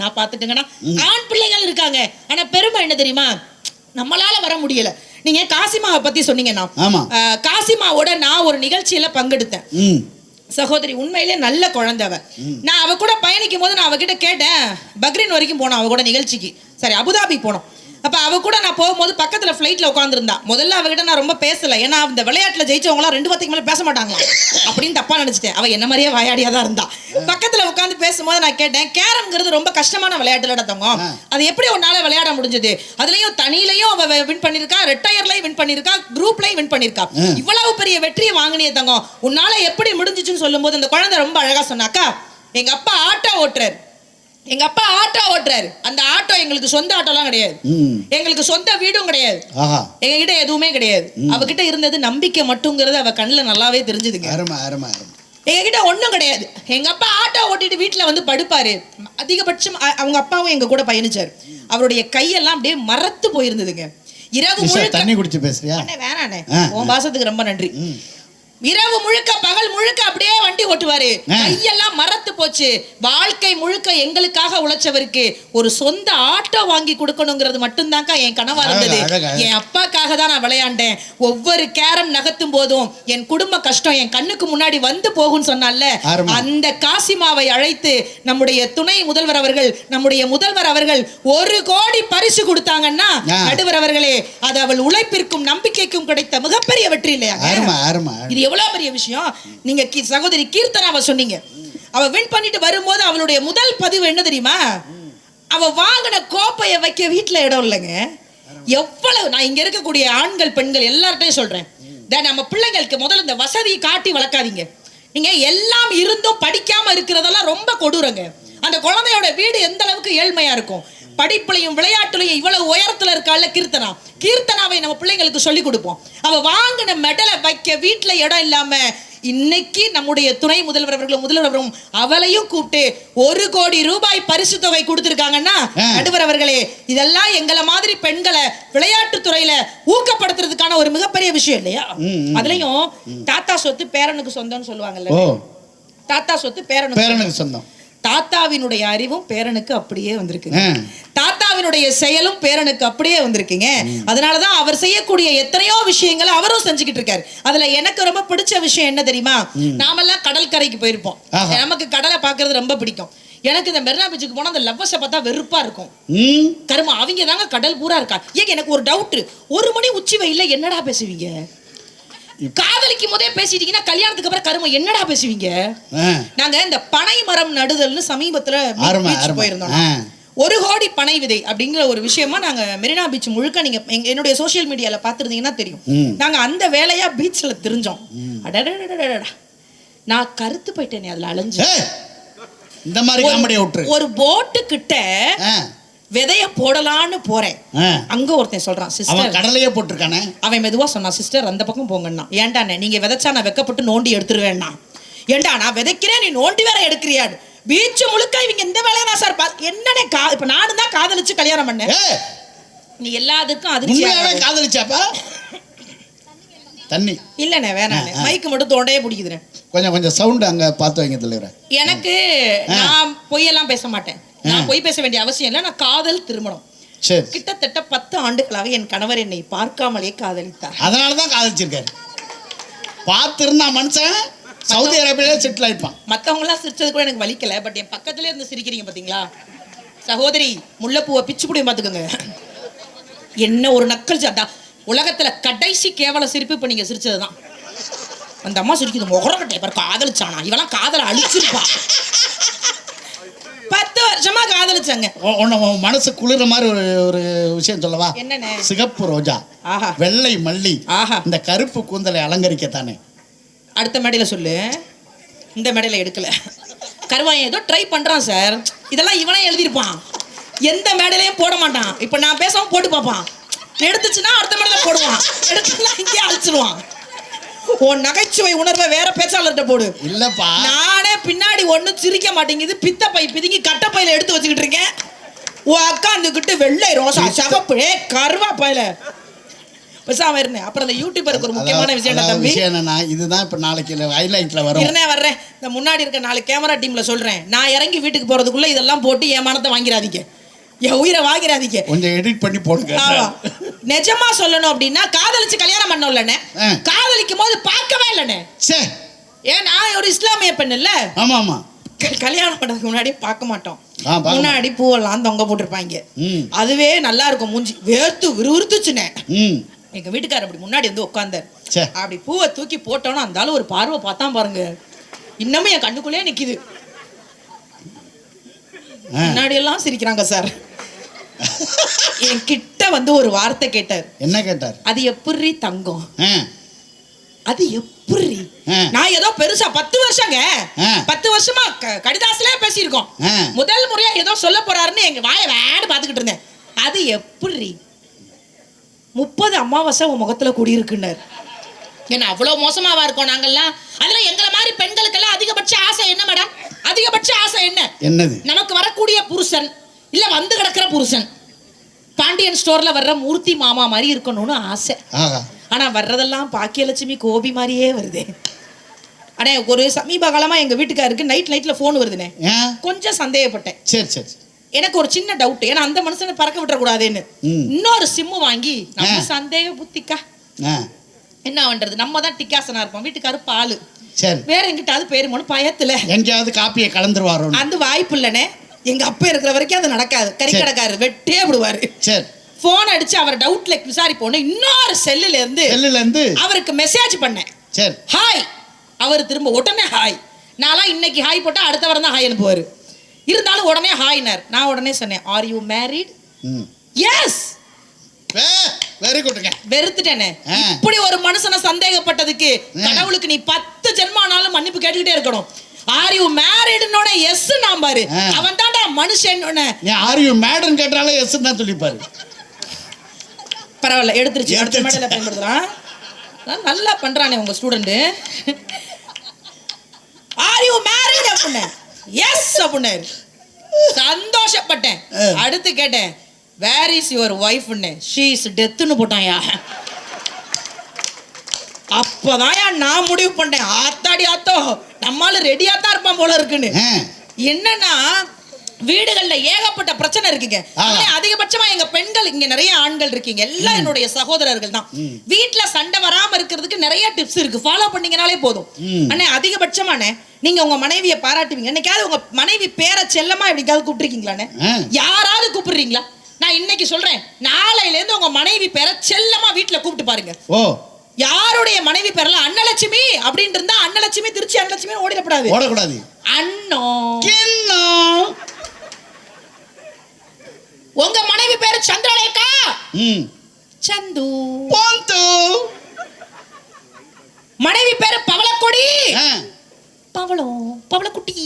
நான் பாத்துட்டேங்கன்னா ஆண் பிள்ளைகள் இருக்காங்க. ஆனா பெருமை என்ன தெரியுமா, நம்மளால வர முடியல. நீங்க காசிமாவை பத்தி சொன்னீங்கன்னா, காசிமாவோட நான் ஒரு நிகழ்ச்சியில பங்கெடுத்தேன். சகோதரி உண்மையிலே நல்ல குழந்தைவ. நான் அவ கூட பயணிக்கும் போது நான் அவகிட்ட கேட்டேன், பக்ரீன் வரைக்கும் போனோம் அவ கூட நிகழ்ச்சிக்கு, சரி அபுதாபி போனோம். அப்ப அவ கூட நான் போகும்போது பக்கத்துல ஃபிளைட்ல உட்காந்துருந்தா. முதல்ல அவகிட்ட நான் ரொம்ப பேசல, ஏன்னா இந்த விளையாட்டுல ஜெயிச்சவங்களாம் 2 வார்த்தைக்கு மேல பேச மாட்டாங்களா அப்படின்னு தப்பா நினைச்சிட்டேன். அவ என்ன மாதிரியே வாயாடியா தான் இருந்தா. பக்கத்துல உட்காந்து பேசும்போது நான் கேட்டேன், கேரம்ங்கிறது ரொம்ப கஷ்டமான விளையாட்டுல நடத்தவங்க, அது எப்படி உன்னால விளையாட முடிஞ்சது? அதுலயும் தனியிலையும் அவ வின் பண்ணிருக்கா, ரெட்டையர்லயும் வின் பண்ணிருக்கா, குரூப்லயும் வின் பண்ணிருக்கா, இவ்வளவு பெரிய வெற்றியை வாங்கினிய தங்கம், உன்னால எப்படி முடிஞ்சிச்சுன்னு சொல்லும் போது அந்த குழந்தை ரொம்ப அழகா சொன்னாக்கா, எங்க அப்பா ஆட்டோ ஓட்டுறாரு, எங்க அப்பா ஆட்டோ ஓட்டுறாரு. அந்த ஆட்டோ எங்களுக்கு சொந்த ஆட்டோலாம் கிடையாது, எங்களுக்கு சொந்த வீடும் கிடையாது, எங்க கிட்ட எதுவுமே கிடையாது. அவகிட்ட இருந்தது நம்பிக்கை மட்டுங்கிறது அவ கண்ணுல நல்லாவே தெரிஞ்சுதுங்க. எங்க கிட்ட ஒண்ணும் கிடையாது. எங்க அப்பா ஆட்டோ ஓட்டிட்டு வீட்டுல வந்து படுப்பாரு. அதிகபட்சம் அவங்க அப்பாவும் எங்க கூட பயணிச்சாரு. அவருடைய கையெல்லாம் அப்படியே மரத்து போயிருந்ததுங்க. இரவு முழுக்க தண்ணி குடிச்சு பேசுறியா? வேணானே, உன் பாசத்துக்கு ரொம்ப நன்றி. இரவு முழுக்க பகல் முழுக்க அப்படியே வண்டி ஓட்டுவாரு. கையெல்லாம் மரத்து போச்சு. வாழ்க்கை முழுக்க எங்களுக்காக உழைச்சவருக்கு ஒரு சொந்த ஆட்டோ வாங்கி கொடுக்கணுங்கிறது மட்டும்தான்க்கா என் கனவா இருந்தது. என் அப்பாக்காக தான் நான் விளையாண்டேன். ஒவ்வொரு கேரம் நகர்த்தும் போதும் என் குடும்ப கஷ்டம் என் கண்ணுக்கு முன்னாடி வந்து போகும்னு சொன்னால, அந்த காசிமாவை அழைத்து நம்முடைய துணை முதல்வர் அவர்கள், நம்முடைய முதல்வர் அவர்கள் 1 கோடி பரிசு கொடுத்தாங்கன்னா, நடுவர் அவர்களே, அது அவள் உழைப்பிற்கும் நம்பிக்கைக்கும் கிடைத்த மிகப்பெரிய வெற்றி இல்லையா? இது எவ்வளவு பெரிய விஷயம். நீங்க சகோதரி கீர்த்தனாவை சொன்னீங்க, அவ வின் பண்ணிட்டு வரும்போது அவளுடைய முதல் பதிவு என்ன தெரியுமா, அவ வாங்கின கோப்பையை வைக்க வீட்டுல இடம் இல்லைங்க. எவ்வளவு நான் இங்க இருக்கக்கூடிய ஆண்கள் பெண்கள் எல்லார்ட்டையும் சொல்றேன், நம்ம பிள்ளைங்களுக்கு முதல்ல இந்த வசதியை காட்டி வளர்க்காதீங்க. நீங்க எல்லாம் இருந்தும் படிக்காம இருக்கிறதெல்லாம் ரொம்ப கொடூரங்க. அந்த குழந்தையோட வீடு எந்த அளவுக்கு ஏழ்மையா இருக்கும். படிப்புலையும் விளையாட்டுலையும் இவ்வளவு உயரத்துல இருக்கால கீர்த்தனா, கீர்த்தனாவை நம்ம பிள்ளைங்களுக்கு சொல்லி கொடுப்போம். அவ வாங்கின மெடலை வைக்க வீட்டுல இடம் இல்லாம இன்னைக்கு நம்முடைய துணை முதல்வர் அவர்களும் முதல்வரும் அவளையும் கூப்பிட்டு 1 கோடி ரூபாய் பரிசு தொகை கொடுத்திருக்காங்கன்னா, நடுவர் அவர்களே, இதெல்லாம் எங்களை மாதிரி பெண்களை விளையாட்டு துறையில ஊக்கப்படுத்துறதுக்கான ஒரு மிகப்பெரிய விஷயம் இல்லையா? அதுலயும் தாத்தா சொத்து பேரனுக்கு சொந்தம்னு சொல்லுவாங்கல்ல, தாத்தா சொத்து பேரனுக்கு சொந்தம். தாத்தாவினுடைய அறிவும் பேரனுக்கு அப்படியே வந்திருக்குங்க. தாத்தாவினுடைய செயலும் பேரனுக்கு அப்படியே வந்திருக்குங்க. அதனாலதான் அவர் செய்யக்கூடிய எத்தனையோ விஷயங்களை அவரும் செஞ்சுக்கிட்டு இருக்காரு. அதுல எனக்கு ரொம்ப பிடிச்ச விஷயம் என்ன தெரியுமா, நாமெல்லாம் கடற்கரைக்கு போயிருப்போம், நமக்கு கடலை பாக்குறது ரொம்ப பிடிக்கும். எனக்கு இந்த மெரினா பீச்சுக்கு போனா அந்த லவ்வர்ஸை பார்த்தா வெறுப்பா இருக்கும். கருமா அவங்க தாங்க கடல் பூரா இருக்கா. ஏங்க எனக்கு ஒரு டவுட், 1 மணி உச்சி வெயில்ல என்னடா பேசுவீங்க? காதலிக்கும் போதே பேசிட்டீங்கன்னா கல்யாணத்துக்கு அப்புறம் கரும என்னடா பேசுவீங்க? நாங்க இந்த பனை மரம் நடுதல்னு சமீபத்துல போயிருந்தோம். 1 கோடி பனை விதை அப்படிங்கிற ஒரு விஷயமா நாங்க மெரினா பீச் முழுக்க, நீங்க என்னுடைய சோசியல் மீடியால பாத்துருந்தீங்கன்னா தெரியும், நாங்க அந்த வேலையா பீச்ல தெரிஞ்சோம். நான் கருத்து போயிட்டேனே அதுல அலைஞ்சு. இந்த மாதிரி காமெடியை விட்டுரு. ஒரு போட்டு கிட்ட விதைய போடலான்னு போறேன். அங்க ஒருத்தன் சொல்றான், சிஸ்டர் கடலையே போட்டிருக்கானே. அவன் மெதுவா சொன்னான், சிஸ்டர் அந்த பக்கம் போங்கன்னா. ஏன்டானே நீங்க விதைச்சா நான் வெக்கப்பட்டு நோண்டி எடுத்துருவேன்னா. ஏன்டா நான் விதைக்கிறேன் நீ நோண்டி வேற எடுக்கிறியாடு. பீச் முழுக்க இவங்க இந்த வேலையை தான் சார். என்னன்னே இப்ப நானும் தான் காதலிச்சு கல்யாணம் பண்ணேன். நீ எல்லாத்துக்கும் அதிர்ச்சியாவே காதலிச்சாப்பா? தண்ணி இல்லண்ணே வேணாண்ணே, மைக்கு மட்டும் தோண்டையே பிடிக்குதுண்ணே. கொஞ்சம் சவுண்ட் அங்க பார்த்து வைங்க தலைவரே. எனக்கு நான் பொய்யெல்லாம் பேச மாட்டேன், நான் பொய் பேச வேண்டிய அவசியம் இல்லை. நான் காதல் திருமணம் கிட்டத்தட்ட 10 ஆண்டுகளாக என் கணவர் என்னை பார்க்காமலே காதலித்தார். அதனாலதான் காதலிச்சிருக்காரு. பார்த்திருந்தா மனுஷன் சவுதி அரேபியால செட்டில் ஆயிப்பான். மத்தவங்க எல்லாம் சிரிச்சது கூட எனக்கு வலிக்கல, பட் என் பக்கத்துல இருந்து சிரிக்கிறீங்க பாத்தீங்களா சகோதரி, முல்லைப்பூவை பிச்சு புடியும் பாத்துக்கோங்க. என்ன ஒரு நக்கல் சாட்டா, உலகத்துல கடைசி கேவல சிரிப்பு இப்ப நீங்க சிரிச்சதுதான். அந்த அம்மா சிரிக்குது, முகரக்கட்டை பாரு, காதலிச்சானா இவெல்லாம் காதலை அழிச்சிருப்பா. 10 வருஷமா காதலிச்சாங்க. மனசு குளிர மாதிரி ஒரு விஷயம் சொல்லவா? என்னன்னு? சிகப்பு ரோஜா, வெள்ளை மல்லி, இந்த கருப்பு கூந்தலை அலங்கரிக்கத்தானே. அடுத்த மேடையில சொல்லு, இந்த மேடையில எடுக்கல. கருவாயன் ஏதோ ட்ரை பண்றான் சார், இதெல்லாம் இவனே எழுதியிருப்பான், எந்த மேடையிலையும் போட மாட்டான். இப்ப நான் பேசாம போட்டு பார்ப்பான், எடுத்துச்சுன்னா அடுத்த மேடையில போடுவான், எடுத்துச்சுன்னா இங்கே அழிச்சிருவான். உன் நகைச்சுவை உணர்வை வேற பேச்சாளர்கிட்ட போடு. இல்லப்பா, நானே பின்னாடி ஒண்ணும் சிரிக்க மாட்டேங்குது, பித்த பை பிதுங்கி கட்ட பையில எடுத்து வச்சுக்கிட்டு இருக்கேன். உன் அக்கா இருந்துகிட்டு வெள்ளை ரோசா சகப்பு கருவா பையில பேசாம இருந்தேன். அப்புறம் அந்த யூடியூபருக்கு ஒரு முக்கியமான விஷயம் தம்பி, விஷயம் என்னன்னா, இதுதான் இப்ப நாளைக்கு ஹைலைட்ல வரும். வர்றேன். இந்த முன்னாடி இருக்க 4 கேமரா டீம்ல சொல்றேன், நான் இறங்கி வீட்டுக்கு போறதுக்குள்ள இதெல்லாம் போட்டு என் மனத்தை வாங்கிறாதீங்க, என் உயிரை வாங்கிறாதீங்க. கொஞ்சம் எடிட் பண்ணி போடுங்க. நிஜமா சொல்லணும் அப்படின்னா, காதலிச்சு கல்யாணம் பண்ணோம் இல்லண்ணே, காதலிக்கும் போது பார்க்கவே இல்லண்ணே. ஏன்னா ஒரு இஸ்லாமிய பெண் இல்ல. ஆமா ஆமா. கல்யாணம் பண்றதுக்கு முன்னாடி பார்க்க மாட்டோம். முன்னாடி பூவெல்லாம் தொங்க போட்டிருப்பாங்க. அதுவே நல்லா இருக்கும். மூஞ்சி வேர்த்து விறுவிறுத்துச்சுனே. எங்க வீட்டுக்காரர் அப்படி முன்னாடி வந்து உட்கார்ந்தார். அப்படி பூவை தூக்கி போட்டோன்னு அந்த ஆளு ஒரு பார்வை பார்த்தான் பாருங்க, இன்னமும் என் கண்ணுக்குள்ளே நிக்குது. முன்னாடி எல்லாம் சிரிக்கிறாங்க சார். என் கிட்ட வந்து ஒரு வார்த்தை கேட்டார். என்ன கேட்டார்? அது எப்படி தங்கம், அது எப்படி? நான் ஏதோ பெருசா 10 வருஷங்க 10 வருஷமா கடிதாசிலே பேசியிருக்கோம். முதல் முறையா ஏதோ சொல்ல போறாருன்னு எங்க வாயை வேடு பாத்துக்கிட்டு இருந்தேன். அது எப்படி 30 அமாவாசை உன் முகத்துல குடியிருக்குன்னார். ஏன்னா அவ்வளவு மோசமாவா இருக்கோம் நாங்கெல்லாம். அதுல எங்களை மாதிரி பெண்களுக்கெல்லாம் அதிகபட்ச ஆசை என்ன மேடம்? அதிகபட்ச ஆசை என்னது? நமக்கு வரக்கூடிய புருஷன் இல்ல வந்து கிடக்கிற புருஷன் பாண்டியன் ஸ்டோர்ல வர்ற மூர்த்தி மாமா மாதிரி இருக்கணும்னு ஆசை. ஆனா வர்றதெல்லாம் பாக்கியலட்சுமி கோபி மாதிரியே வருதே. அண்ணே ஒரு சமீப காலமா எங்க வீட்டுக்காருக்கு நைட்ல போன் வருதுனே, கொஞ்சம் சந்தேகப்பட்டேன். சரி எனக்கு ஒரு சின்ன டவுட், ஏன்னா அந்த மனுஷனை பறக்க விட்டுற கூடாதுன்னு இன்னொரு சிம்மு வாங்கி, நம்ம சந்தேக புத்திக்கா என்ன பண்றது, நம்ம தான் டிக்காசனா இருப்போம், வீட்டுக்காரு பாலு, வேற எங்கிட்டாவது போயிருமோன்னு பயத்துல எங்கேயாவது காப்பியை கலந்துருவாரோ. அந்த வாய்ப்பு இல்லனே. எங்க அப்பா இருக்கிற வரைக்கும் அது நடக்காது. கறிக்கடைக்காரு வெட்டே விடுவாரு. போன் அடிச்சு அவர் டவுட்ல விசாரிப்போன்னு இன்னொரு செல்லுல இருந்து அவருக்கு மெசேஜ் பண்ணேன். ஹாய். அவர் திரும்ப உடனே ஹாய். நான்லாம் இன்னைக்கு ஹாய் போட்டா அடுத்த வாரம் தான் ஹாய் அனுப்புவாரு. இருந்தாலும் உடனே ஹாய்னார். நான் உடனே சொன்னேன், are you married? Yes. Very குட்ங்க. வெறுத்துட்டேனே. இப்படி ஒரு மனுஷனை சந்தேகப்பட்டதுக்கு கடவுளுக்கு நீ 10 ஜென்மானாலும் மன்னிப்பு கேட்டுக்கிட்டே இருக்கணும். ஆர் யூ மேரிட்னோட எஸ் நான் பாரு, அவன் தான்டா மனுஷன். நீ ஆர் யூ மேரிட்னு கேட்டாலே எஸ் தான் சொல்லி பாரு. பரவாயில்ல, எடுத்துருச்சு. அடுத்த மேடல பயன்படுத்துறான். நல்லா பண்றானே உங்க ஸ்டூடெண்ட். ஆர் யூ மேரிட் அப்படினே எஸ் அப்படினே சந்தோஷப்பட்டேன். அடுத்து கேட்டேன், வேர் இஸ் யுவர் வைஃப்னு, ஷீ இஸ் டெத்னு போட்டாயா. அப்பதான் நான் முடிவு பண்ணேன், ஆத்தாடி ஆத்தோ நம்மால ரெடியா தான் இருப்பான் போல இருக்குன்னு. என்னன்னா வீடுகள்ல ஏகப்பட்ட பிரச்சனை இருக்குங்க. அதிகபட்சமா எங்க பெண்கள், இங்க நிறைய ஆண்கள் இருக்கீங்க, எல்லாம் என்னுடைய சகோதரர்கள் தான். வீட்டுல சண்டை வராம இருக்கிறதுக்கு நிறைய டிப்ஸ் இருக்கு, ஃபாலோ பண்ணீங்கனாலே போதும். அண்ணே அதிகபட்சமானே நீங்க உங்க மனைவியை பாராட்டுவீங்க. என்னைக்காவது உங்க மனைவி பேரை செல்லமா எப்படிக்காவது கூப்பிட்டுருக்கீங்களானே? யாராவது கூப்பிடுறீங்களா? நான் இன்னைக்கு சொல்றேன், நாளையில இருந்து உங்க மனைவி பேரை செல்லமா வீட்டுல கூப்பிட்டு பாருங்க. யாருடைய மனைவி பேர்ல அன்னலட்சுமி அப்படின்னு இருந்தா, அன்னலட்சுமி திருச்சி அன்னலட்சுமி ஓடக்கூடாது. அண்ணோ உங்க மனைவி பேரு சந்திரலேகா, சந்து. மனைவி பேரு பவளக்கொடி, பவளக்குட்டி.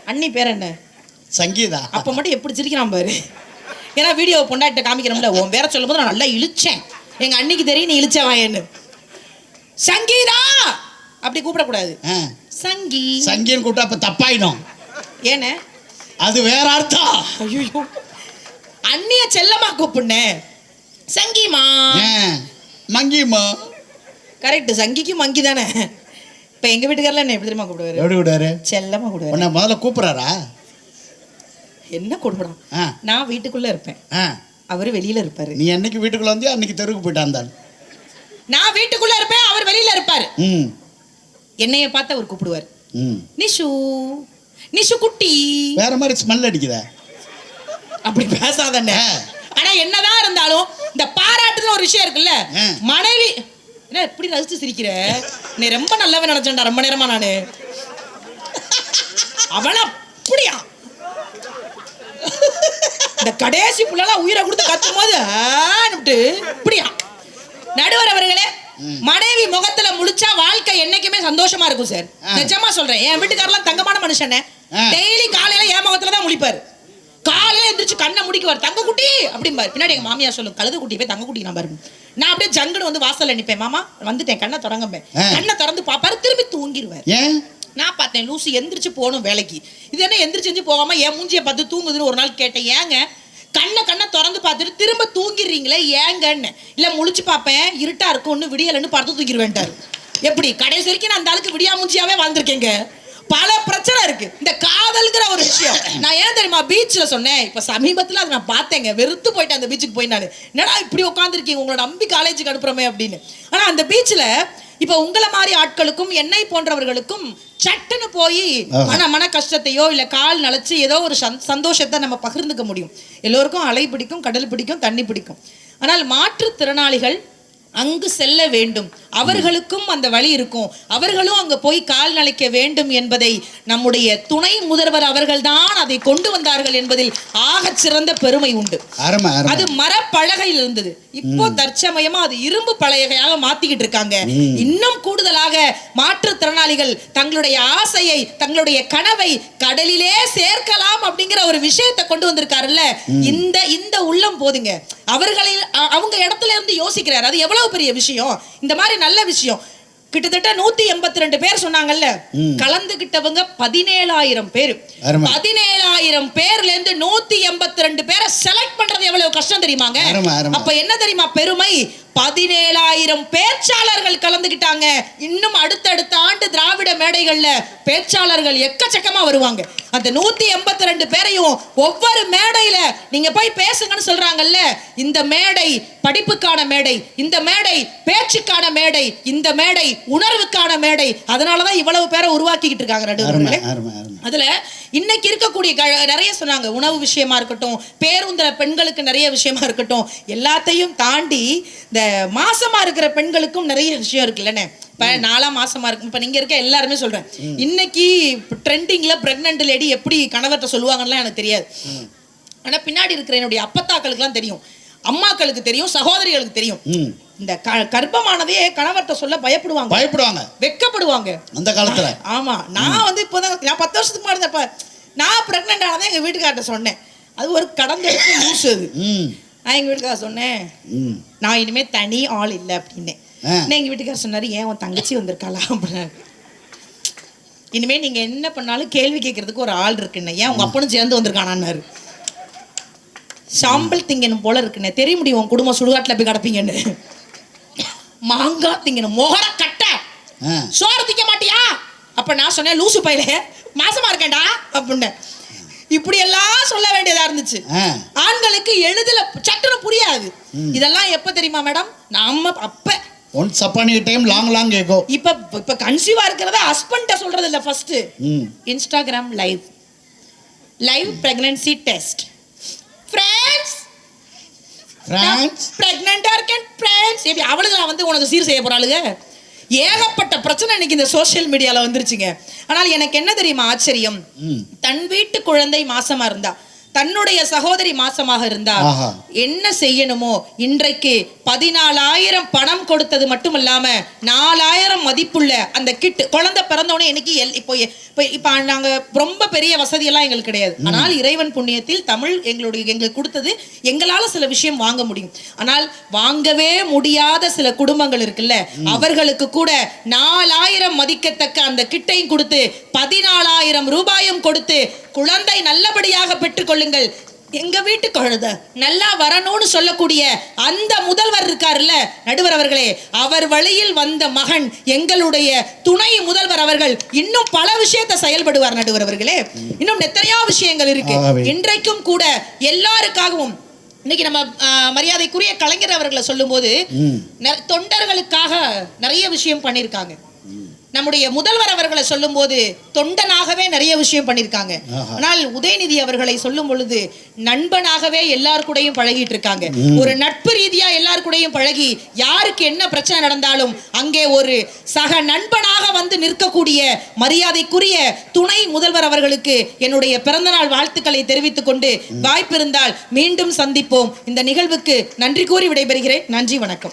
அண்ணி பேர் என்ன? சங்கீதா. அப்ப மட்டும் எப்படி சிரிக்கிறான் பாரு. ஏன்னா வீடியோ பொண்டாட்ட காமிக்கிறோம்ல, உன் பேரை சொல்லும் போது நான் நல்லா இழுச்சேன். எங்க அன்னிக்கு தெரியும் நீ இழுச்ச வாயன்னு. சங்கீதா அப்படி கூப்பிடக்கூடாது. சங்கின்னு கூப்பிட்டா அப்ப தப்பாயிடும். ஏன்னு அது வேற அர்த்தம். ஐயோ, அண்ணிய செல்லமா கூப்பிடுனே. சங்கிமா, மங்கிமா. கரெக்ட், சங்கிக்கு மங்கி தானே. இப்ப எங்க வீட்டுக்காரல என்ன எப்படி தெரியுமா கூப்பிடுவாரு? எப்படி கூப்பிடுவாரு? செல்லமா கூப்பிடுவாரு. உன்னை முதல்ல கூப்பிடுறாரா? என்ன கூப்பிடுறான்? நான் வீட்டுக்குள்ள இருப்பேன், அவரு வெளியில இருப்பாரு. நீ என்னைக்கு வீட்டுக்குள்ள வந்து அன்னைக்கு தெருவுக்கு போயிட்டான். நான் வீட்டுக்குள்ள இருப்பேன், அவர் வெளியில இருப்பாரு. என்னைய பார்த்து அவர் கூப்பிடுவார், நிஷு நிஷு குட்டி. வேற மாதிரி ஸ்மெல் அடிக்குத. அப்படி பேசாதண்ணே. ஆனா என்னதான் இருந்தாலும் இந்த பாராட்டுல ஒரு விஷயம் இருக்குல்ல, மனைவி என்ன இப்படி ரசிச்சு சிரிக்கிற? நீ ரொம்ப நல்லவன் நினைச்சேன்டா ரொம்ப நேரமா நானு. அவள அப்படியா இந்த கடைசி புள்ளலாம் உயிரை கொடுத்து கத்தும் போது இப்படியா? நடுவர் அவர்களே, மனைவி முகத்துல முழிச்சா வாழ்க்கை என்னைக்குமே சந்தோஷமா இருக்கும் சார். நிஜமா சொல்றேன். என் வீட்டுக்காரெல்லாம் தங்கமான மனுஷனே. டெய்லி காலையில என் முகத்துல தான் முழிப்பாரு. காலையில எந்திரிச்சு கண்ணை முடிக்குவார், தங்க குட்டி அப்படிம்பாரு. பின்னாடி எங்க மாமியார் சொல்லும், கழுத குட்டி போய் தங்க குட்டி நான் பாருங்க. நான் அப்படியே ஜங்குன்னு வந்து வாசல்ல நிப்பேன், மாமா வந்துட்டேன் கண்ணை தொடங்கம்பேன். கண்ணை திறந்து பாப்பாரு, திரும்பி தூங்கிடுவார். நான் பார்த்தேன், லூசு எந்திரிச்சு போகணும் வேலைக்கு, இது என்ன எந்திரிச்சு போகாம என் மூஞ்சியை பார்த்து தூங்குதுன்னு ஒரு நாள் கேட்டேன். ஏங்க கண்ணை திறந்து பார்த்துட்டு திரும்ப தூங்கிடுறீங்களே ஏங்கன்னு. இல்ல முழிச்சு பார்ப்பேன், இருட்டா இருக்கும், ஒண்ணு விடியலன்னு பார்த்து தூங்கிடுவேன்ட்டாரு. எப்படி கடைசி வரைக்கும் நான் அந்த ஆளுக்கு விடியாமூஞ்சியாவே வாழ்ந்திருக்கேங்க. பல பிரச்சனை இருக்கு. இந்த காதல்ங்கிற ஒரு விஷயம் நான் ஏன் தெரியுமா பீச்ல சொன்னேன். இப்ப சமீபத்துல அதை நான் பார்த்தேங்க, வெறுத்து போயிட்டேன் அந்த பீச்சுக்கு போய். நான் என்னடா இப்படி உட்காந்துருக்கீங்க, உங்களோட நம்பி காலேஜுக்கு அனுப்புறமே அப்படின்னு. ஆனா அந்த பீச்ல இப்ப உங்களை மாதிரி ஆட்களுக்கும் என்னை போன்றவர்களுக்கும் சட்டுன்னு போய் மன கஷ்டத்தையோ இல்ல கால் நலைச்சு ஏதோ ஒரு சந்தோஷத்தை நம்ம பகிர்ந்துக்க முடியும். எல்லோருக்கும் அலை பிடிக்கும், கடல் பிடிக்கும், தண்ணி பிடிக்கும். ஆனால் மாற்றுத்திறனாளிகள் அங்கு செல்ல வேண்டும், அவர்களுக்கும் அந்த வழி இருக்கும், அவர்களும் அங்க போய் கால் நலைக்க வேண்டும் என்பதை நம்முடைய துணை முதல்வர் அவர்கள் தான் அதை கொண்டு வந்தார்கள் என்பதில் ஆக சிறந்த பெருமை உண்டு. அது மரப்பலகையில் இருந்தது, இப்போ தற்சமயமா அது இரும்பு பலகையாக மாத்திக்கிட்டு இருக்காங்க. இன்னும் கூடுதலாக மாற்றுத்திறனாளிகள் தங்களுடைய ஆசையை, தங்களுடைய கனவை கடலிலே சேர்க்கலாம் அப்படிங்கிற ஒரு விஷயத்தை கொண்டு வந்திருக்காருல்ல. இந்த உள்ளம் போதுங்க. அவங்க இடத்துல இருந்து யோசிக்கிறார், அது எவ்வளவு பெரிய விஷயம். இந்த மாதிரி நல்ல விஷயம். கிட்டத்தட்ட 182 பேர் சொன்னாங்கல்ல, கலந்துகிட்டவங்க 17,000 பேர். 17,000 பேர்ல இருந்து 182 பேரை செலக்ட் பண்றது எவ்வளவு கஷ்டம் தெரியுமாங்க. அப்ப என்ன தெரியுமா பெருமை, 17,000 பேச்சாளர்கள் கலந்துகிட்டாங்க. இன்னும் அடுத்தடுத்த ஆண்டு திராவிட மேடைகள்ல பேச்சாளர்கள் எக்கச்சக்கமா வருவாங்க. அந்த 182 பேரையும் ஒவ்வொரு மேடையில நீங்க போய் பேசுங்கன்னு சொல்றாங்கல்ல. இந்த மேடை படிப்புக்கான மேடை, இந்த மேடை பேச்சுக்கான மேடை, இந்த மேடை உணர்வுக்கான மேடை. அதனாலதான் இவ்வளவு பேரை உருவாக்கிக்கிட்டு இருக்காங்க நடுவர்களே. அதுல இன்னைக்கு இருக்கக்கூடிய நிறைய சொன்னாங்க, உணவு விஷயமா இருக்கட்டும், பேருந்துல பெண்களுக்கு நிறைய விஷயமா இருக்கட்டும், எல்லாத்தையும் தாண்டி இந்த மாசமா இருக்கிற பெண்களுக்கும் நிறைய விஷயம் இருக்குல்லண்ணே. இப்ப 4 மாசமா இருக்கு. இப்ப நீங்க இருக்க எல்லாருமே சொல்றேன், இன்னைக்கு ட்ரெண்டிங்ல பிரெக்னன்ட் லேடி எப்படி கணவர்கிட்ட சொல்லுவாங்கன்னு எனக்கு தெரியாது. ஆனா பின்னாடி இருக்கிற என்னுடைய அப்பத்தாக்களுக்கு எல்லாம் தெரியும், அம்மாக்களுக்கு தெரியும், சகோதரிகளுக்கு தெரியும். இந்த கர்ப்பமானதே கணவர்கிட்ட சொல்ல பயப்படுவாங்க, வெக்கப்படுவாங்க அந்த காலத்துல. ஆமா, நான் வந்து இப்போதான் நான் 10 வருஷத்துக்கு முன்னாடி நான் பிரெக்னன்ட் ஆனதை எங்க வீட்டுக்கார்ட்ட சொன்னேன். அது ஒரு கடந்த நியூஸ். அது நான் எங்க வீட்டுக்கார சொன்னேன், நான் இனிமே தனி ஆள் இல்லை அப்படின்னு. எங்க வீட்டுக்கார சொன்னாரு, ஏன் உன் தங்கச்சி வந்திருக்காளா அப்படின்னு. இனிமே நீங்க என்ன பண்ணாலும் கேள்வி கேட்கறதுக்கு ஒரு ஆள் இருக்குன்னு. ஏன் உங்க அப்பனும் சேர்ந்து வந்திருக்கானான்னாரு. சாம்பல் திங்கணும் போல இருக்குன்னு, தெரிய முடியும் உன் குடும்பம் சுடுகாட்டுல போய் கிடப்பீங்கன்னு. மாங்காய் திங்கணும், மொகர கட்ட, சோறு திங்க மாட்டியா? அப்ப நான் சொன்னேன், லூசு பையில மாசமா இருக்கேன்டா அப்படின்னு. இப்படி எல்லாம் சொல்ல வேண்டியதா இருந்துச்சு. ஆண்களுக்கு எளிதில் சட்டுன்னு புரியாது. இதெல்லாம் எப்ப தெரியுமா மேடம், நம்ம அப்ப once upon a time long ago. இப்ப கன்சீவா இருக்கிறத ஹஸ்பண்ட சொல்றது இல்ல. First Instagram live pregnancy test. Friends பிரெக்னன்ட்டா இருக்கேன் ஃப்ரெண்ட்ஸ். எப்படி அவளுக்கு நான் வந்து உனக்கு சீர் செய்ய போறாளுங்க. ஏகப்பட்ட பிரச்சனை இன்னைக்கு இந்த சோசியல் மீடியால வந்துருச்சுங்க. ஆனால் எனக்கு என்ன தெரியுமா ஆச்சரியம், தன் வீட்டு குழந்தை மாசமா இருந்தா, தன்னுடைய சகோதரி மாசமாக இருந்தா என்ன செய்யணுமோ இன்றைக்கு 14,000 பணம் கொடுத்தது மட்டும் இல்லாம 4,000 மதிப்புள்ள அந்த கிட். குழந்தை பிறந்தோடனே எனக்கு இப்போ நாங்க ரொம்ப பெரிய வசதியெல்லாம் எங்களுக்கு கிடையாது. ஆனால் இறைவன் புண்ணியத்தில் தமிழ் எங்களுக்கு கொடுத்தது, எங்களால சில விஷயம் வாங்க முடியும். ஆனால் வாங்கவே முடியாத சில குடும்பங்கள் இருக்குல்ல, அவர்களுக்கு கூட 4,000 மதிக்கத்தக்க அந்த கிட்டையும் கொடுத்து 14,000 ரூபாயும் கொடுத்து குழந்தை நல்லபடியாக பெற்றுக்கொள்ளுங்கள், எங்க வீட்டு குழந்தை நல்லா வரணும்னு சொல்லக்கூடிய அந்த முதல்வர் இருக்காருல்ல நடுவர் அவர்களே, அவர் வழியில் வந்த மகன் எங்களுடைய துணை முதல்வர் அவர்கள் இன்னும் பல விஷயத்தை செயல்படுவார் நடுவர் அவர்களே. இன்னும் எத்தனையோ விஷயங்கள் இருக்கு. இன்றைக்கும் கூட எல்லாருக்காகவும் இன்னைக்கு நம்ம மரியாதைக்குரிய கலைஞர் அவர்களை சொல்லும் போது தொண்டர்களுக்காக நிறைய விஷயம் பண்ணியிருக்காங்க. நம்முடைய முதல்வர் அவர்களை சொல்லும் போது தொண்டனாகவே நிறைய விஷயம் பண்ணிருக்காங்க. ஆனால் உதயநிதி அவர்களை சொல்லும் பொழுது நண்பனாகவே எல்லார் கூடயும் பழகிட்டு இருக்காங்க. ஒரு நட்பு ரீதியா எல்லார் கூடயும் பழகி யாருக்கு என்ன பிரச்சனை நடந்தாலும் அங்கே ஒரு சக நண்பனாக வந்து நிற்கக்கூடிய மரியாதைக்குரிய துணை முதல்வர் அவர்களுக்கு என்னுடைய பிறந்தநாள் வாழ்த்துக்களை தெரிவித்துக் கொண்டு வாய்ப்பிருந்தால் மீண்டும் சந்திப்போம். இந்த நிகழ்வுக்கு நன்றி கூறி விடைபெறுகிறேன். நன்றி, வணக்கம்.